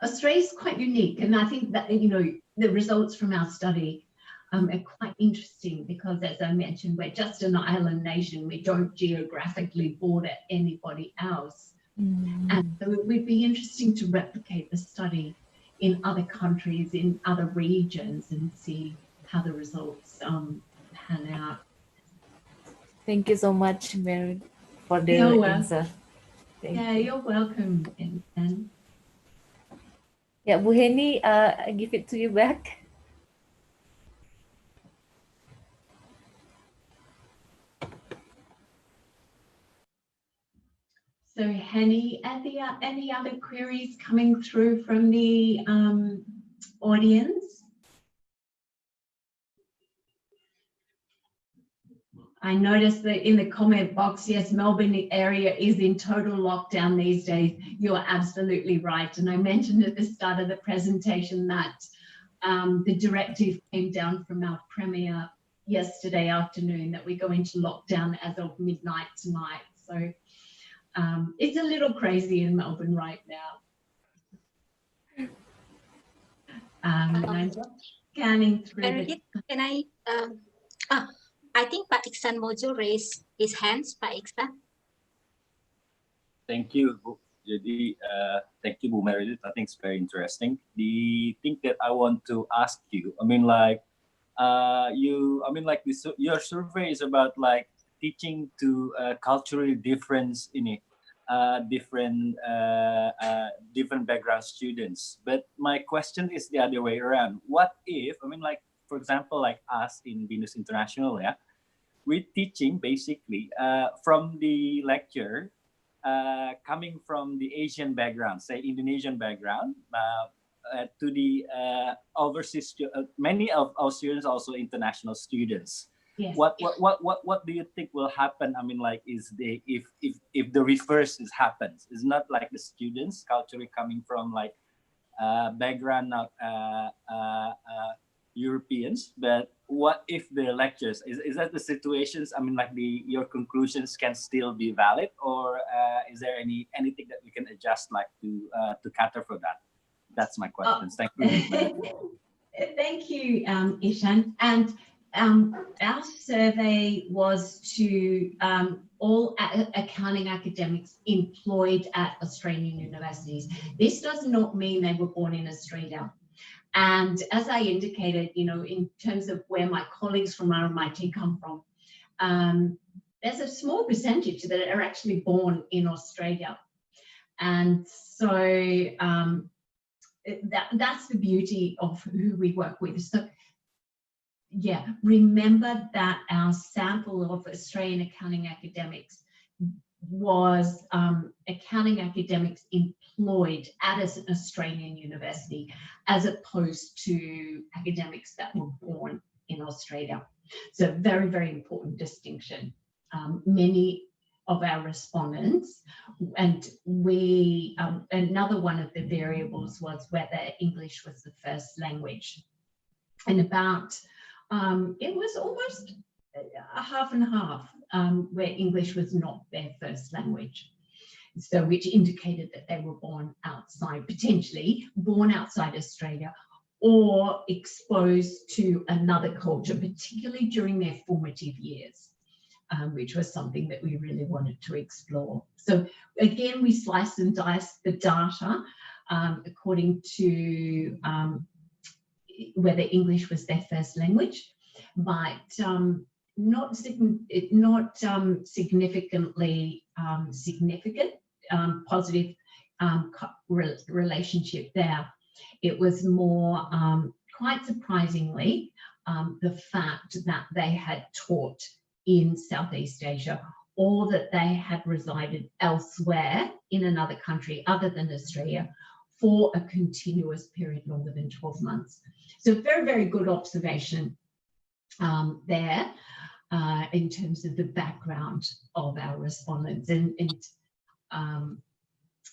[SPEAKER 6] Australia is quite unique. And I think that, the results from our study are quite interesting because, as I mentioned, we're just an island nation. We don't geographically border anybody else. And so it would be interesting to replicate the study in other countries, in other regions, and see how the results pan out.
[SPEAKER 7] Thank you so much, Mary, for the answer.
[SPEAKER 6] You're welcome, Anne.
[SPEAKER 7] Yeah, Bu Henny, I give it to you back.
[SPEAKER 6] So Henny, any other queries coming through from the audience? I noticed that in the comment box, yes, Melbourne area is in total lockdown these days. You're absolutely right. And I mentioned at the start of the presentation that the directive came down from our Premier yesterday afternoon that we go into lockdown as of midnight tonight. So it's a little crazy in Melbourne right now. I'm just scanning through the...
[SPEAKER 3] Can I... I think Pak Iksan Mojo raised his hands, Pak Iksan.
[SPEAKER 8] Thank you, Bu. Jadi, thank you, Bu Meredith. I think it's very interesting. The thing that I want to ask you, your survey is about like teaching to culturally different different background students. But my question is the other way around. What if, for example, like us in Binus International, we're teaching basically from the lecture coming from the Asian background, say Indonesian background, to the overseas. Many of our students also international students.
[SPEAKER 6] Yes.
[SPEAKER 8] What do you think will happen? Is if the reverse happens, it's not like the students culturally coming from like background of Europeans, but what if the lectures is that the situations? Your conclusions can still be valid, or is there anything that we can adjust to cater for that? That's my questions. Thank you.
[SPEAKER 6] Thank you, Ishan. And our survey was to all accounting academics employed at Australian universities. This does not mean they were born in Australia. And as I indicated, in terms of where my colleagues from RMIT come from, there's a small percentage that are actually born in Australia. And so that's the beauty of who we work with. So yeah, remember that our sample of Australian accounting academics was accounting academics employed at an Australian university, as opposed to academics that were born in Australia. So very, very important distinction. Many of our respondents, and we, another one of the variables was whether English was the first language. And about, it was almost a half and half, where English was not their first language. So which indicated that they were born outside, potentially born outside Australia, or exposed to another culture, particularly during their formative years, which was something that we really wanted to explore. So again, we sliced and diced the data according to whether English was their first language, but not significantly significant positive relationship there. It was more, quite surprisingly, the fact that they had taught in Southeast Asia, or that they had resided elsewhere in another country other than Australia for a continuous period longer than 12 months. So very, very good observation there in terms of the background of our respondents. And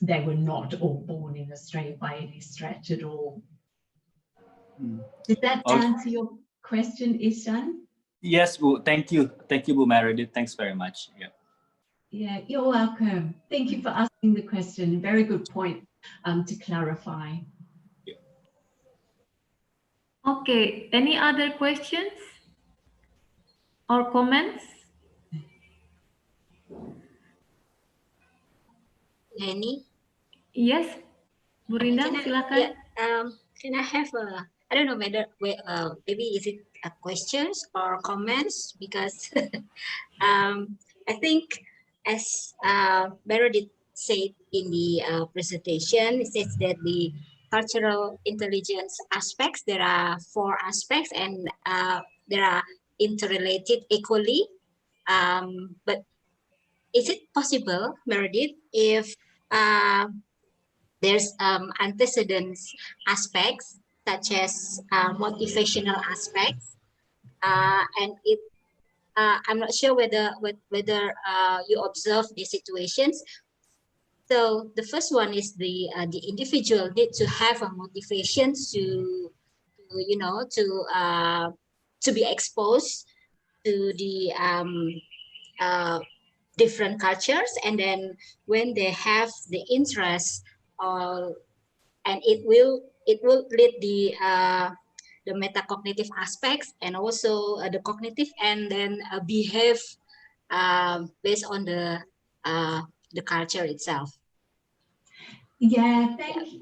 [SPEAKER 6] they were not all born in Australia by any stretch at all. Did that answer your question, Ishan?
[SPEAKER 8] Yes, Bu. Thank you. Thank you, Bu Meredith. Thanks very much. Yeah.
[SPEAKER 6] Yeah, you're welcome. Thank you for asking the question. Very good point to clarify.
[SPEAKER 8] Yeah.
[SPEAKER 4] Okay, any other questions or comments?
[SPEAKER 3] Lenny?
[SPEAKER 4] Yes, Bu Rinda, silakan.
[SPEAKER 3] Yeah, can I have I don't know whether maybe is it a questions or comments, because I think as Meredith said in the presentation, it says that the cultural intelligence aspects, there are 4 aspects, and they are interrelated equally. But is it possible, Meredith, if there's antecedents aspects such as motivational aspects, and it I'm not sure whether you observe these situations. So the first one is the individual need to have a motivation to be exposed to the different cultures, and then when they have the interest, and it will lead the metacognitive aspects, and also the cognitive, and then behave based on the culture itself.
[SPEAKER 6] Yeah,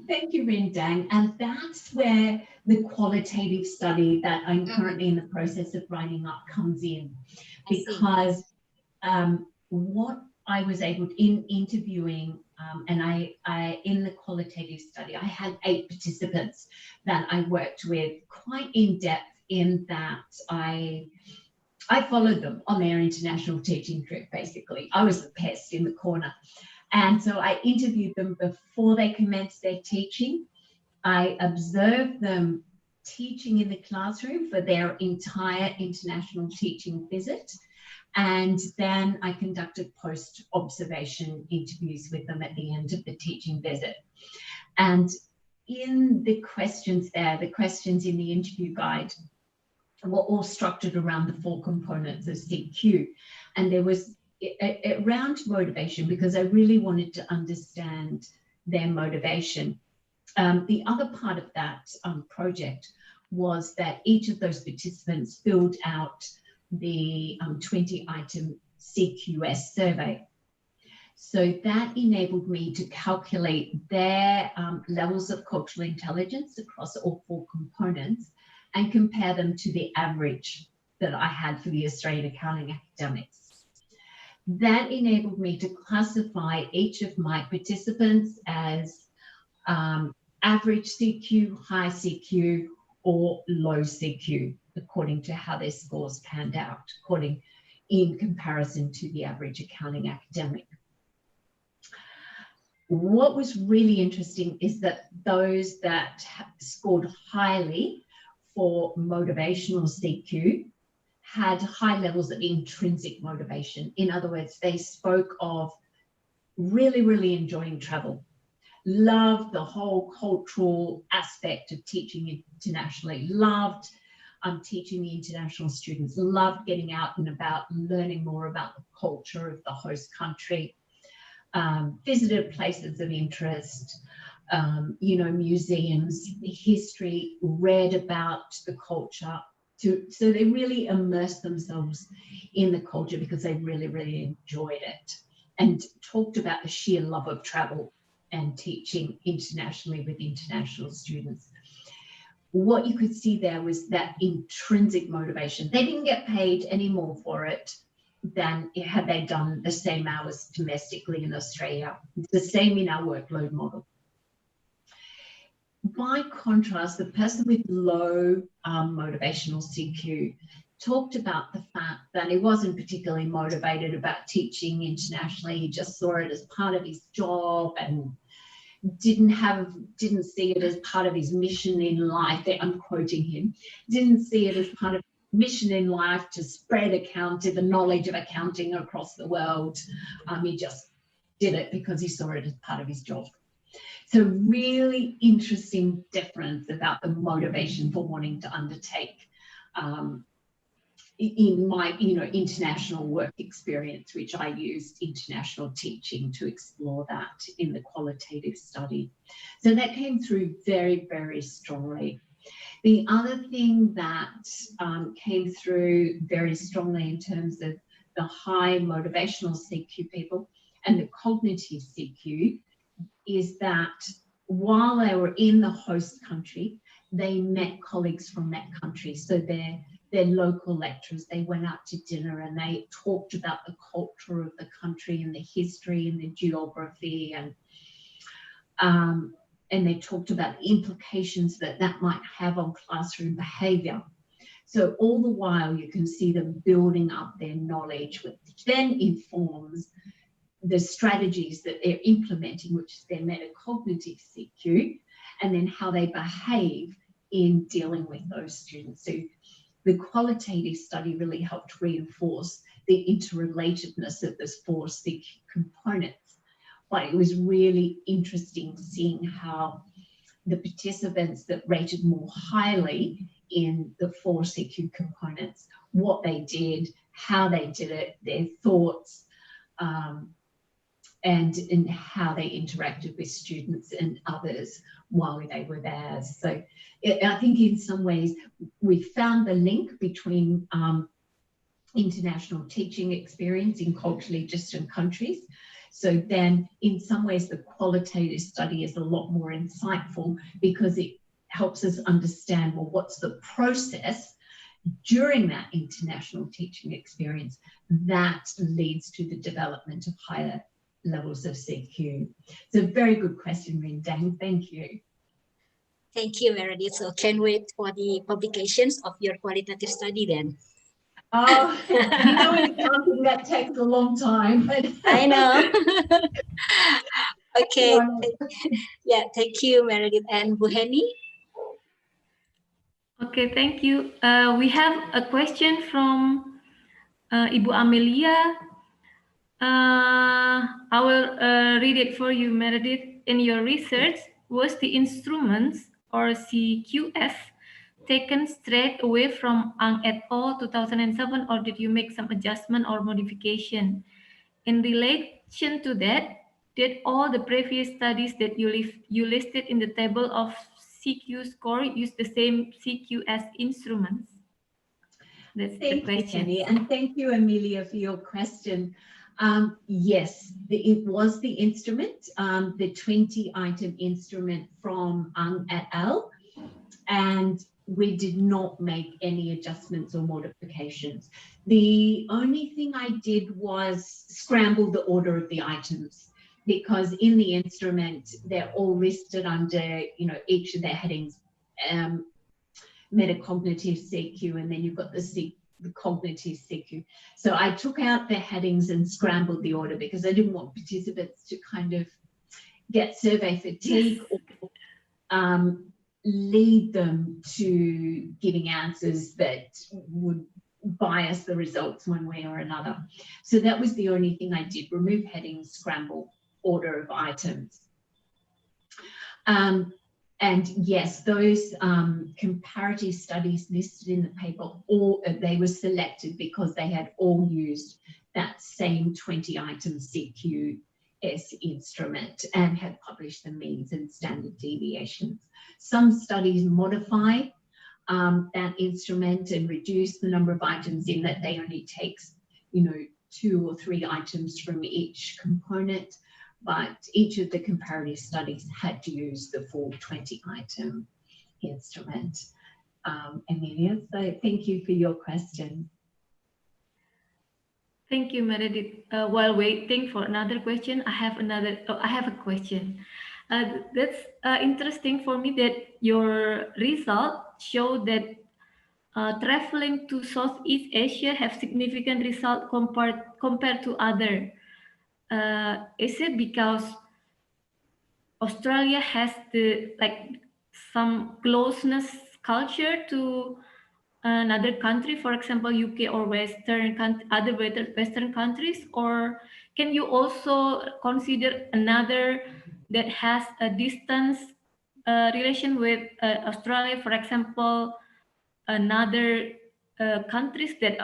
[SPEAKER 6] thank you, Rindang. And that's where the qualitative study that I'm currently in the process of writing up comes in, because what I was able to, in interviewing, and I in the qualitative study, I had 8 participants that I worked with quite in depth, in that I followed them on their international teaching trip. Basically, I was the pest in the corner. And so I interviewed them before they commenced their teaching. I observed them teaching in the classroom for their entire international teaching visit. And then I conducted post-observation interviews with them at the end of the teaching visit. And in the questions there, the questions in the interview guide were all structured around the 4 components of CQ. And there was around motivation, because I really wanted to understand their motivation. The other part of that project was that each of those participants filled out the 20-item CQS survey. So that enabled me to calculate their levels of cultural intelligence across all 4 components and compare them to the average that I had for the Australian accounting academics. That enabled me to classify each of my participants as average CQ, high CQ, or low CQ, according to how their scores panned out, in comparison to the average accounting academic. What was really interesting is that those that scored highly for motivational CQ had high levels of intrinsic motivation. In other words, they spoke of really, really enjoying travel, loved the whole cultural aspect of teaching internationally, loved teaching the international students, loved getting out and about, learning more about the culture of the host country, visited places of interest, you know, museums, history, read about the culture. So they really immersed themselves in the culture because they really, really enjoyed it, and talked about the sheer love of travel and teaching internationally with international students. What you could see there was that intrinsic motivation. They didn't get paid any more for it than had they done the same hours domestically in Australia. It's the same in our workload model. By contrast, the person with low motivational CQ talked about the fact that he wasn't particularly motivated about teaching internationally. He just saw it as part of his job and didn't see it as part of his mission in life. I'm quoting him. Didn't see it as part of mission in life to spread accounting, the knowledge of accounting across the world. He just did it because he saw it as part of his job. So really interesting difference about the motivation for wanting to undertake in my, you know, international work experience, which I used international teaching to explore that in the qualitative study. So that came through very, very strongly. The other thing that came through very strongly in terms of the high motivational CQ people and the cognitive CQ is that while they were in the host country, they met colleagues from that country. So their local lecturers, they went out to dinner and they talked about the culture of the country and the history and the geography, and they talked about the implications that that might have on classroom behaviour. So all the while you can see them building up their knowledge, which then informs the strategies that they're implementing, which is their metacognitive CQ, and then how they behave in dealing with those students. So the qualitative study really helped reinforce the interrelatedness of those 4 CQ components. But it was really interesting seeing how the participants that rated more highly in the 4 CQ components, what they did, how they did it, their thoughts, and in how they interacted with students and others while they were there. So I think in some ways we found the link between international teaching experience in culturally distant countries. So then in some ways the qualitative study is a lot more insightful because it helps us understand, well, what's the process during that international teaching experience that leads to the development of higher levels of CQ. It's a very good question, Rindang. Thank you.
[SPEAKER 3] Thank you, Meredith. So can't wait for the publications of your qualitative study then.
[SPEAKER 6] Oh, you know, in accounting that takes a long time. But
[SPEAKER 3] I know. Okay. Yeah, thank you, Meredith and Bu Heni.
[SPEAKER 4] Okay, thank you. We have a question from Ibu Amelia. I will read it for you, Meredith. In your research, was the instruments or CQF taken straight away from Ang et al. 2007, or did you make some adjustment or modification? In relation to that, did all the previous studies that you listed in the table of CQ score use the same CQ as instruments? That's the question.
[SPEAKER 6] You, and thank you, Amelia, for your question. Yes, it was the instrument, the 20-item instrument from Ang et al. And we did not make any adjustments or modifications. The only thing I did was scramble the order of the items. because in the instrument, they're all listed under, each of their headings, metacognitive CQ, and then you've got the cognitive CQ. So I took out the headings and scrambled the order because I didn't want participants to kind of get survey fatigue or lead them to giving answers that would bias the results one way or another. So that was the only thing I did, remove headings, scramble order of items. And yes, those comparative studies listed in the paper, they were selected because they had all used that same 20-item CQS instrument and had published the means and standard deviations. Some studies modify that instrument and reduce the number of items in that they only takes, 2 or 3 items from each component, but each of the comparative studies had to use the full 20-item instrument. Amelia, so thank you for your question.
[SPEAKER 4] Thank you, Meredith. While waiting for another question, I have a question. That's interesting for me that your results show that traveling to Southeast Asia have significant results compared to other. Is it because Australia has some closeness culture to another country, for example, UK or other Western countries, or can you also consider another that has a distance relation with Australia, for example, another countries that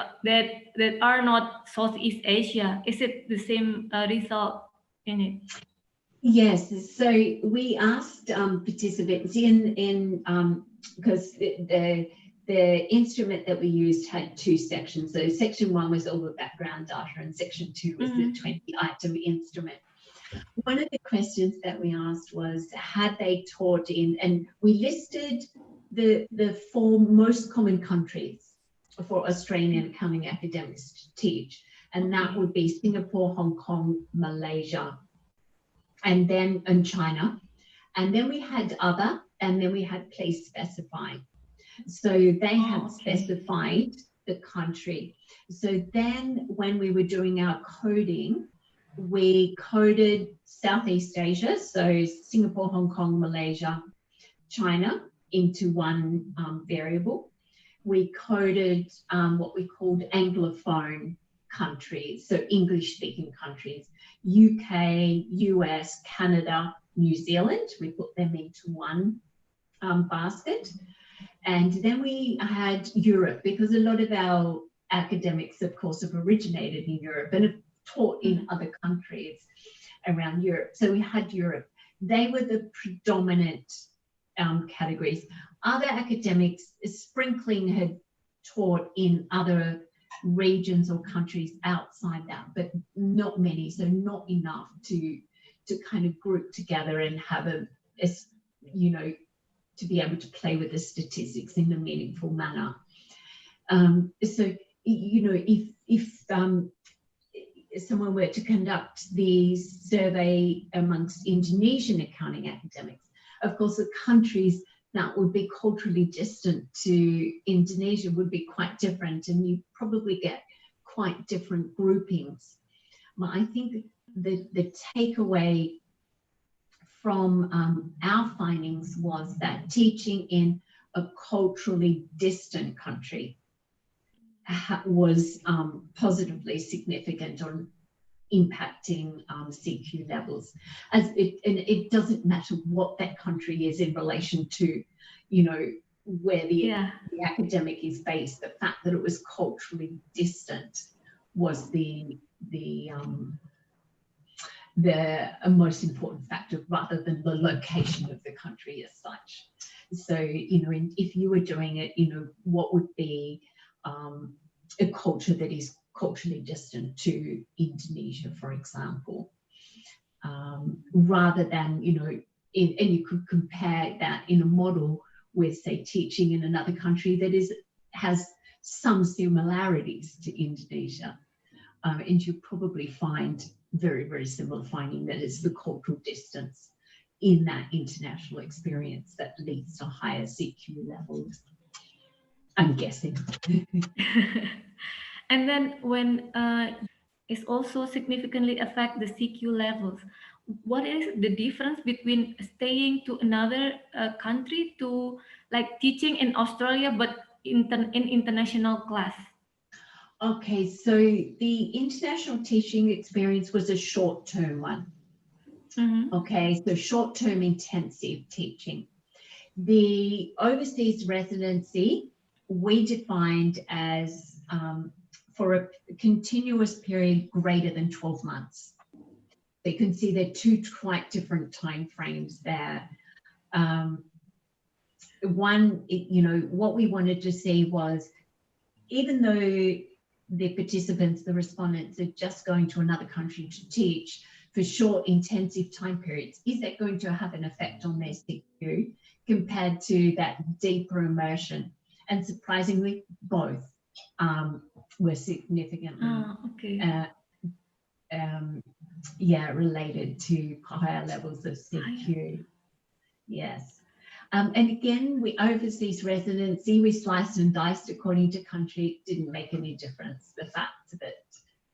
[SPEAKER 4] are not Southeast Asia? Is it the same result in it?
[SPEAKER 6] Yes, so we asked participants because the instrument that we used had 2 sections. So section 1 was all the background data and section 2 was the 20-item instrument. One of the questions that we asked was, had they taught and we listed the 4 most common countries for Australian accounting academics to teach, and that would be Singapore, Hong Kong, Malaysia, and China, and then we had other, and then we had place specified. So they had specified the country. So then when we were doing our coding, we coded Southeast Asia, so Singapore, Hong Kong, Malaysia, China into one variable. We coded what we called Anglophone countries, so English-speaking countries, UK, US, Canada, New Zealand. We put them into one basket. And then we had Europe, because a lot of our academics, of course, have originated in Europe and have taught in other countries around Europe. So we had Europe. They were the predominant categories. Other academics, sprinkling, had taught in other regions or countries outside that, but not many, so not enough to kind of group together and have to be able to play with the statistics in a meaningful manner. So, if someone were to conduct the survey amongst Indonesian accounting academics, of course, the countries that would be culturally distant to Indonesia would be quite different, and you probably get quite different groupings. But I think the takeaway from our findings was that teaching in a culturally distant country was positively significant on impacting CQ levels. And it doesn't matter what that country is in relation to, where the academic is based. The fact that it was culturally distant was the most important factor, rather than the location of the country as such. So, if you were doing it, what would be a culture that is culturally distant to Indonesia, for example, rather than, and you could compare that in a model with, say, teaching in another country that has some similarities to Indonesia, and you probably find very, very similar finding that it's the cultural distance in that international experience that leads to higher CQ levels, I'm guessing.
[SPEAKER 4] And then when it also significantly affect the CQ levels, what is the difference between staying to another country to like teaching in Australia but in international class?
[SPEAKER 6] Okay, so the international teaching experience was a short-term one.
[SPEAKER 4] Mm-hmm.
[SPEAKER 6] Okay, so short-term intensive teaching. The overseas residency we defined as for a continuous period greater than 12 months. So you can see there are two quite different time frames there. One, you know, what we wanted to see was, even though the participants, the respondents, are just going to another country to teach for short intensive time periods, is that going to have an effect on their CQ compared to that deeper immersion? And surprisingly, both were significantly related to higher levels of CQ. Yes. And again, we overseas residency, we sliced and diced according to country. It didn't make any difference. The fact that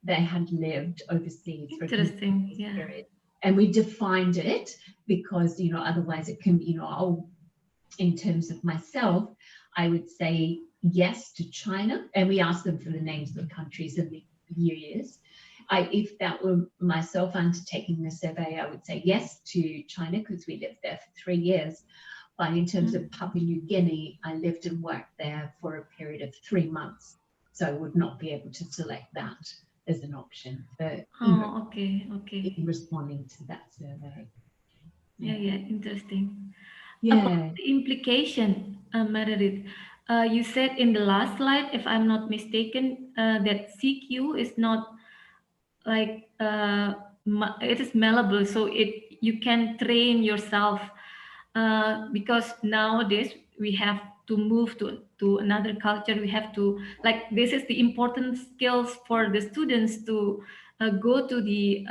[SPEAKER 6] they had lived overseas for a
[SPEAKER 4] Interesting, yeah.
[SPEAKER 6] period. And we defined it because, you know, otherwise it can, you know, in terms of myself, I would say yes to China. And we asked them for the names of the countries and the years. If that were myself undertaking the survey, I would say yes to China because we lived there for 3 years. But in terms of Papua New Guinea, I lived and worked there for a period of 3 months. So I would not be able to select that as an option for in responding to that survey.
[SPEAKER 4] Yeah, interesting.
[SPEAKER 6] Yeah.
[SPEAKER 4] About the implication, Meredith, you said in the last slide, if I'm not mistaken, that CQ is not like it is malleable, so you can train yourself. Because nowadays we have to move to another culture. We have to, like, this is the important skills for the students to go to the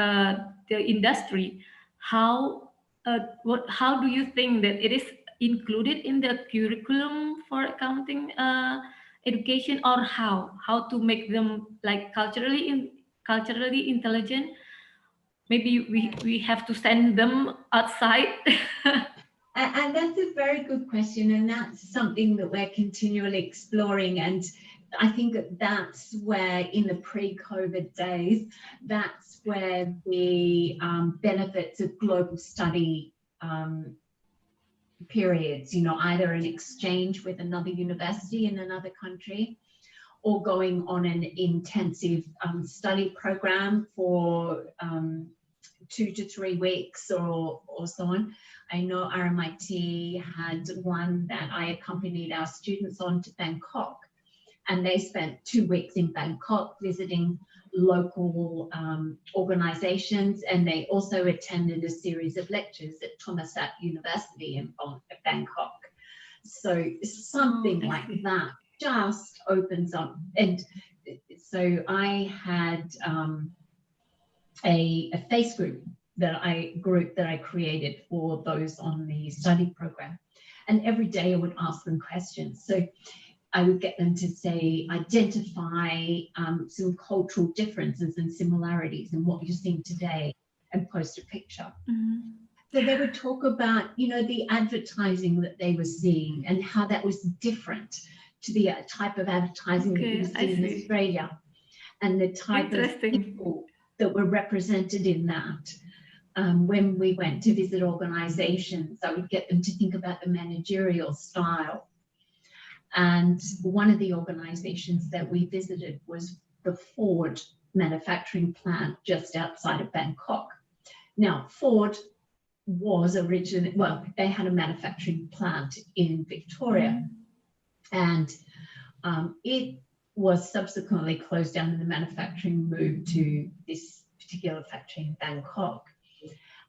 [SPEAKER 4] industry. How do you think that it is included in the curriculum for accounting education, or how to make them like culturally intelligent? Maybe we have to send them outside.
[SPEAKER 6] And that's a very good question, and that's something that we're continually exploring. And I think that's where, in the pre-COVID days, that's where the benefits of global study periods, you know, either an exchange with another university in another country, or going on an intensive study program for 2 to 3 weeks or so on. I know RMIT had one that I accompanied our students on to Bangkok, and they spent 2 weeks in Bangkok visiting local organizations, and they also attended a series of lectures at Thammasat University in Bangkok. So something like that just opens up. And so I had a face group that I created for those on the study program, and every day I would ask them questions. So I would get them to say, identify some cultural differences and similarities in what you're seeing today, and post a picture. So they would talk about, you know, the advertising that they were seeing and how that was different to the type of advertising that you see in Australia, and the type of people that were represented in that. When we went to visit organizations, I would get them to think about the managerial style. And one of the organizations that we visited was the Ford manufacturing plant just outside of Bangkok. Now, Ford was originally, well, they had a manufacturing plant in Victoria, and it was subsequently closed down and the manufacturing moved to this particular factory in Bangkok.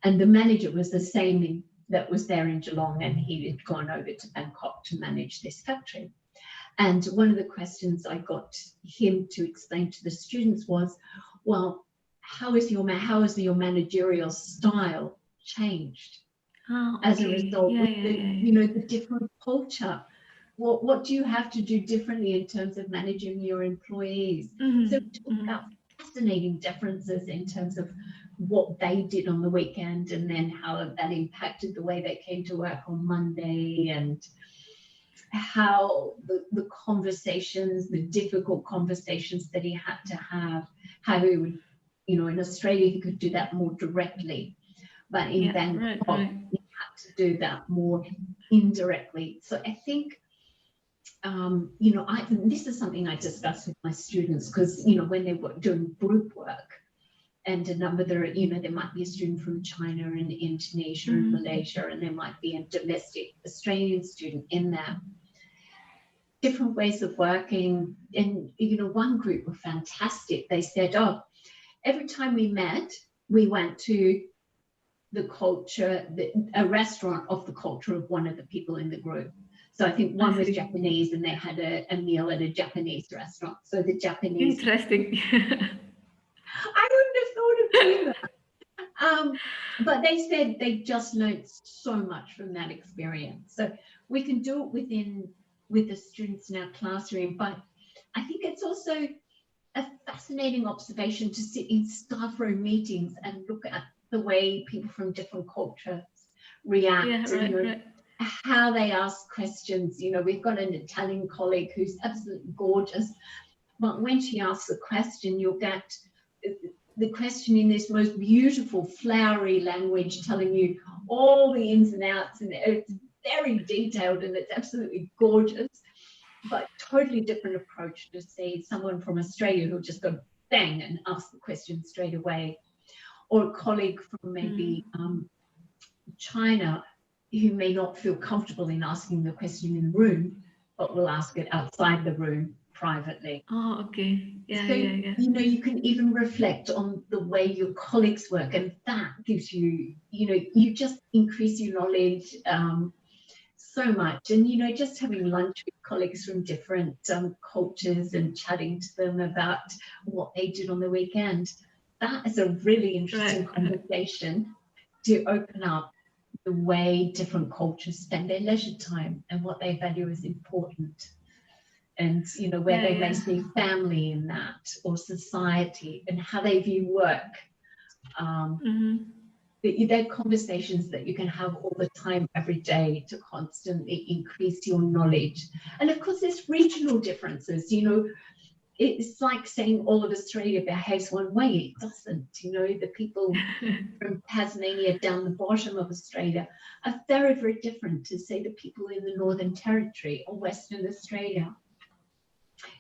[SPEAKER 6] And the manager was the same that was there in Geelong, and he had gone over to Bangkok to manage this factory. And one of the questions I got him to explain to the students was, well, how is your managerial style changed as a result with the different culture? What do you have to do differently in terms of managing your employees? So we talk about fascinating differences in terms of what they did on the weekend and then how that impacted the way they came to work on Monday, and how the conversations, the difficult conversations that he had to have, how he would, in Australia, he could do that more directly, but in Bangkok, he had to do that more indirectly. So I think, this is something I discuss with my students, because, when they were doing group work, and a number there might be a student from China and Indonesia and Malaysia, and there might be a domestic Australian student in there. Different ways of working. And, one group were fantastic. They said, every time we met, we went to the culture, a restaurant of the culture of one of the people in the group. So I think one was Japanese, and they had a meal at a Japanese restaurant. So the Japanese.
[SPEAKER 4] Interesting.
[SPEAKER 6] I wouldn't have thought of doing that. But they said they just learned so much from that experience. So we can do it with the students in our classroom, but I think it's also a fascinating observation to sit in staff room meetings and look at the way people from different cultures react, how they ask questions. We've got an Italian colleague who's absolutely gorgeous, but when she asks a question, you'll get the question in this most beautiful, flowery language, telling you all the ins and outs, and it's very detailed and it's absolutely gorgeous, but totally different approach to see someone from Australia who'll just go bang and ask the question straight away, or a colleague from maybe China who may not feel comfortable in asking the question in the room, but will ask it outside the room privately.
[SPEAKER 4] Oh, okay. Yeah,
[SPEAKER 6] so,
[SPEAKER 4] yeah.
[SPEAKER 6] You can even reflect on the way your colleagues work, and that gives you, you just increase your knowledge so much. And, just having lunch with colleagues from different cultures and chatting to them about what they did on the weekend, that is a really interesting conversation to open up the way different cultures spend their leisure time and what they value as important. And, where they may see family in that, or society, and how they view work. They're conversations that you can have all the time, every day, to constantly increase your knowledge. And of course, there's regional differences. It's like saying all of Australia behaves one way. It doesn't. The people from Tasmania down the bottom of Australia are very, very different to, say, the people in the Northern Territory or Western Australia.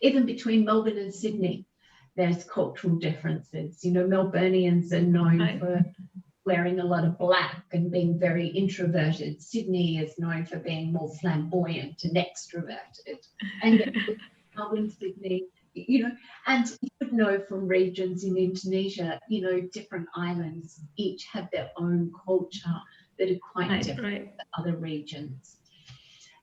[SPEAKER 6] Even between Melbourne and Sydney, there's cultural differences. Melburnians are known for wearing a lot of black and being very introverted. Sydney is known for being more flamboyant and extroverted. And Melbourne, Sydney, and you would know from regions in Indonesia, different islands each have their own culture that are quite different from other regions.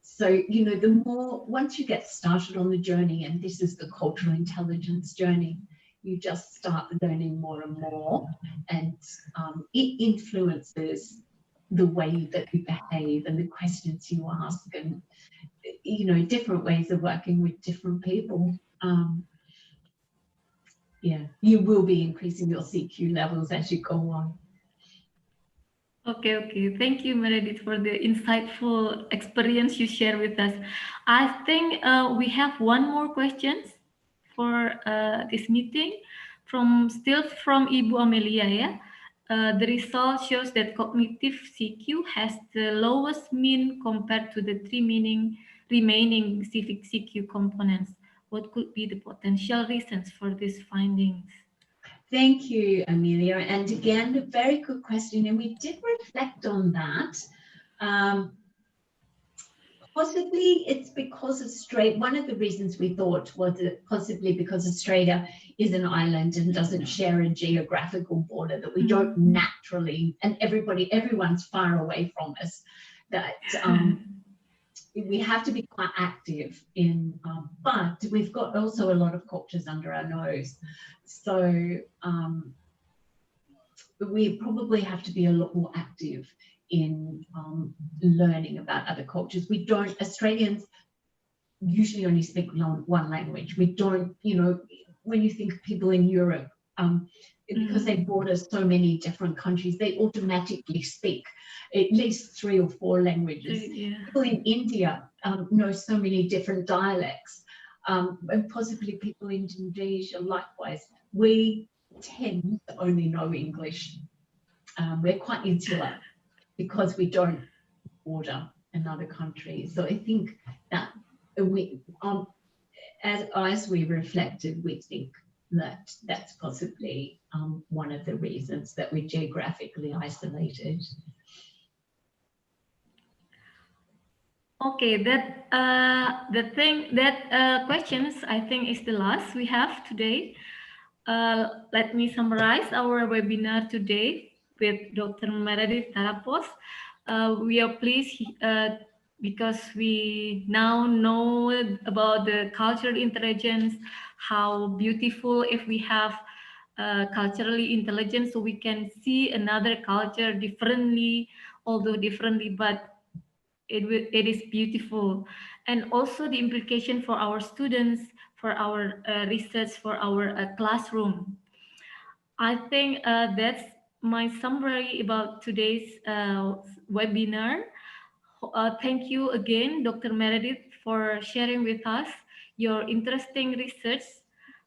[SPEAKER 6] So, the more, once you get started on the journey, and this is the cultural intelligence journey, you just start learning more and more, and it influences the way that you behave and the questions you ask, and, different ways of working with different people. You will be increasing your CQ levels as you go on.
[SPEAKER 4] Okay. Thank you, Meredith, for the insightful experience you share with us. I think we have one more question for this meeting, from Ibu Amelia. The result shows that cognitive CQ has the lowest mean compared to the three remaining civic CQ components. What could be the potential reasons for these findings?
[SPEAKER 6] Thank you, Amelia. And again, a very good question. And we did reflect on that. Possibly it's because Australia, one of the reasons we thought was possibly because Australia is an island and doesn't share a geographical border, that we don't naturally, and everyone's far away from us, that we have to be quite active in, but we've got also a lot of cultures under our nose. So we probably have to be a lot more active in learning about other cultures. We don't, Australians usually only speak one language. We don't, you know, when you think of people in Europe, because they border so many different countries, they automatically speak at least 3 or 4 languages.
[SPEAKER 4] Yeah.
[SPEAKER 6] People in India know so many different dialects, and possibly people in Indonesia likewise. We tend to only know English. We're quite insular because we don't border another country. So I think that we, as we reflected, we think that that's possibly one of the reasons that we're geographically isolated.
[SPEAKER 4] Okay, that questions I think is the last we have today. Let me summarize our webinar today with Dr. Meredith Tarapos. We are pleased because we now know about the cultural intelligence, how beautiful if we have culturally intelligent, so we can see another culture differently, although differently, but it is beautiful. And also the implication for our students, for our research, for our classroom. I think that's my summary about today's webinar. Thank you again, Dr. Meredith, for sharing with us your interesting research.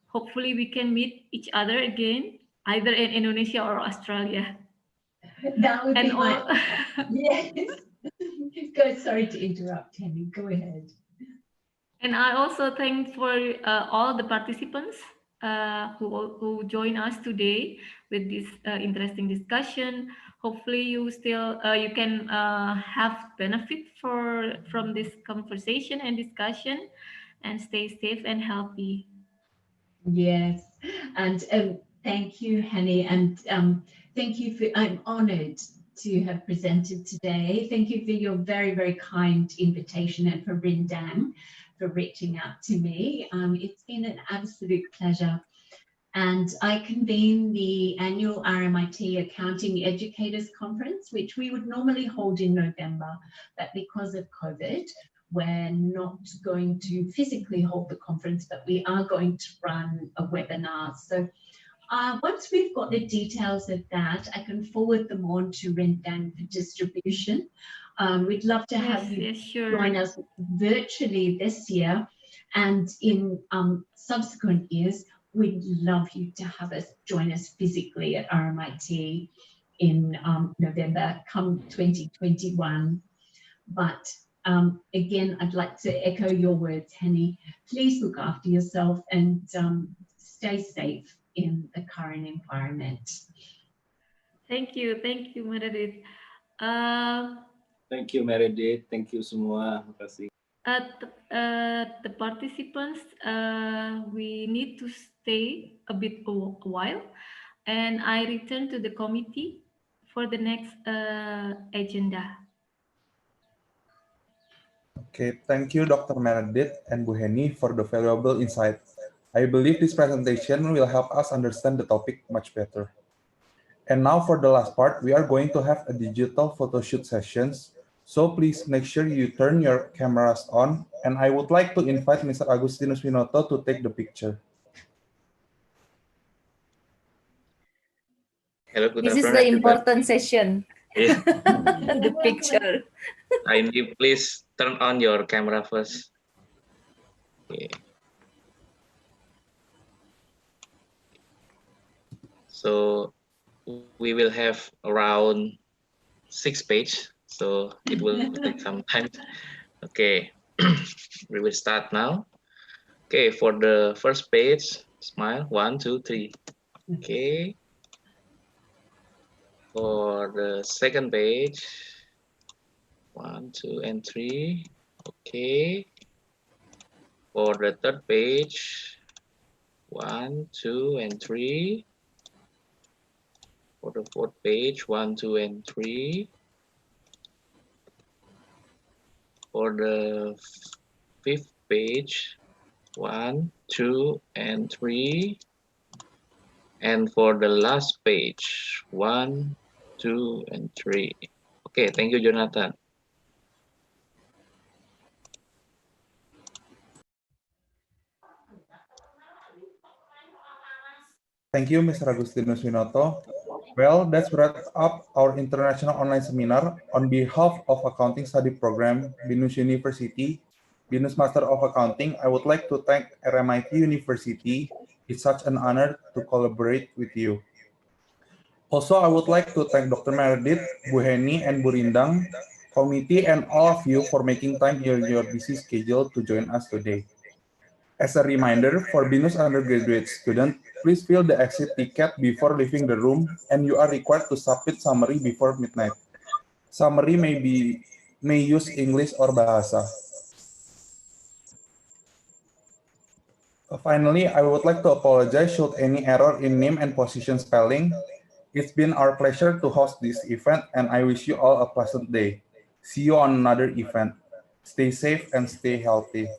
[SPEAKER 4] Hopefully we can meet each other again, either in Indonesia or Australia.
[SPEAKER 6] That would
[SPEAKER 4] And
[SPEAKER 6] be my, yes. Go, sorry to interrupt, Tammy, go ahead.
[SPEAKER 4] And I also thank for all the participants who join us today with this interesting discussion. Hopefully you still you can have benefit from this conversation and discussion, and stay safe and healthy.
[SPEAKER 6] Yes, and thank you, Henny, and thank you for, I'm honored to have presented today. Thank you for your very, very kind invitation, and for Rindang for reaching out to me. It's been an absolute pleasure. And I convene the annual RMIT Accounting Educators Conference, which we would normally hold in November, but because of COVID, we're not going to physically hold the conference, but we are going to run a webinar. So once we've got the details of that, I can forward them on to Rindang for distribution. We'd love to have you join us virtually this year, and in subsequent years, we'd love you to have us join us physically at RMIT in November come 2021. But again, I'd like to echo your words, Henny. Please look after yourself and stay safe in the current environment.
[SPEAKER 4] Thank you, Meredith.
[SPEAKER 8] Thank you, Meredith. Thank you semua. Makasih.
[SPEAKER 4] The participants, we need to stay a bit a while, and I return to the committee for the next agenda.
[SPEAKER 2] Okay, thank you, Dr. Meredith and Bu Henny, for the valuable insight. I believe this presentation will help us understand the topic much better. And now for the last part, we are going to have a digital photoshoot sessions. So please make sure you turn your cameras on, and I would like to invite Mr. Agustinus Winoto to take the picture.
[SPEAKER 1] Hello, good
[SPEAKER 7] This is
[SPEAKER 1] afternoon,
[SPEAKER 7] the
[SPEAKER 1] everybody.
[SPEAKER 7] important session.
[SPEAKER 1] Yeah.
[SPEAKER 7] The picture.
[SPEAKER 1] Kindly please turn on your camera first. Okay. So we will have around 6 pages, so it will take some time. Okay, we will start now. Okay, for the first page, smile, 1, 2, 3. Okay. For the second page, 1, 2, and 3. Okay. For the third page, 1, 2, and 3. For the fourth page, 1, 2, and 3. For the fifth page, 1, 2, and 3. And for the last page, 1, 2, and 3. Okay, thank you, Jonathan.
[SPEAKER 2] Thank you, Mr. Agustinus Winoto. Well, that's wrapped up our international online seminar. On behalf of Accounting Study Program, Binus University, Binus Master of Accounting, I would like to thank RMIT University. It's such an honor to collaborate with you. Also, I would like to thank Dr. Meredith, Bu Heni, and Bu Rindang, committee, and all of you for making time in your busy schedule to join us today. As a reminder, for Binus undergraduate students, please fill the exit ticket before leaving the room, and you are required to submit summary before midnight. Summary may use English or Bahasa. Finally, I would like to apologize should any error in name and position spelling. It's been our pleasure to host this event, and I wish you all a pleasant day. See you on another event. Stay safe and stay healthy.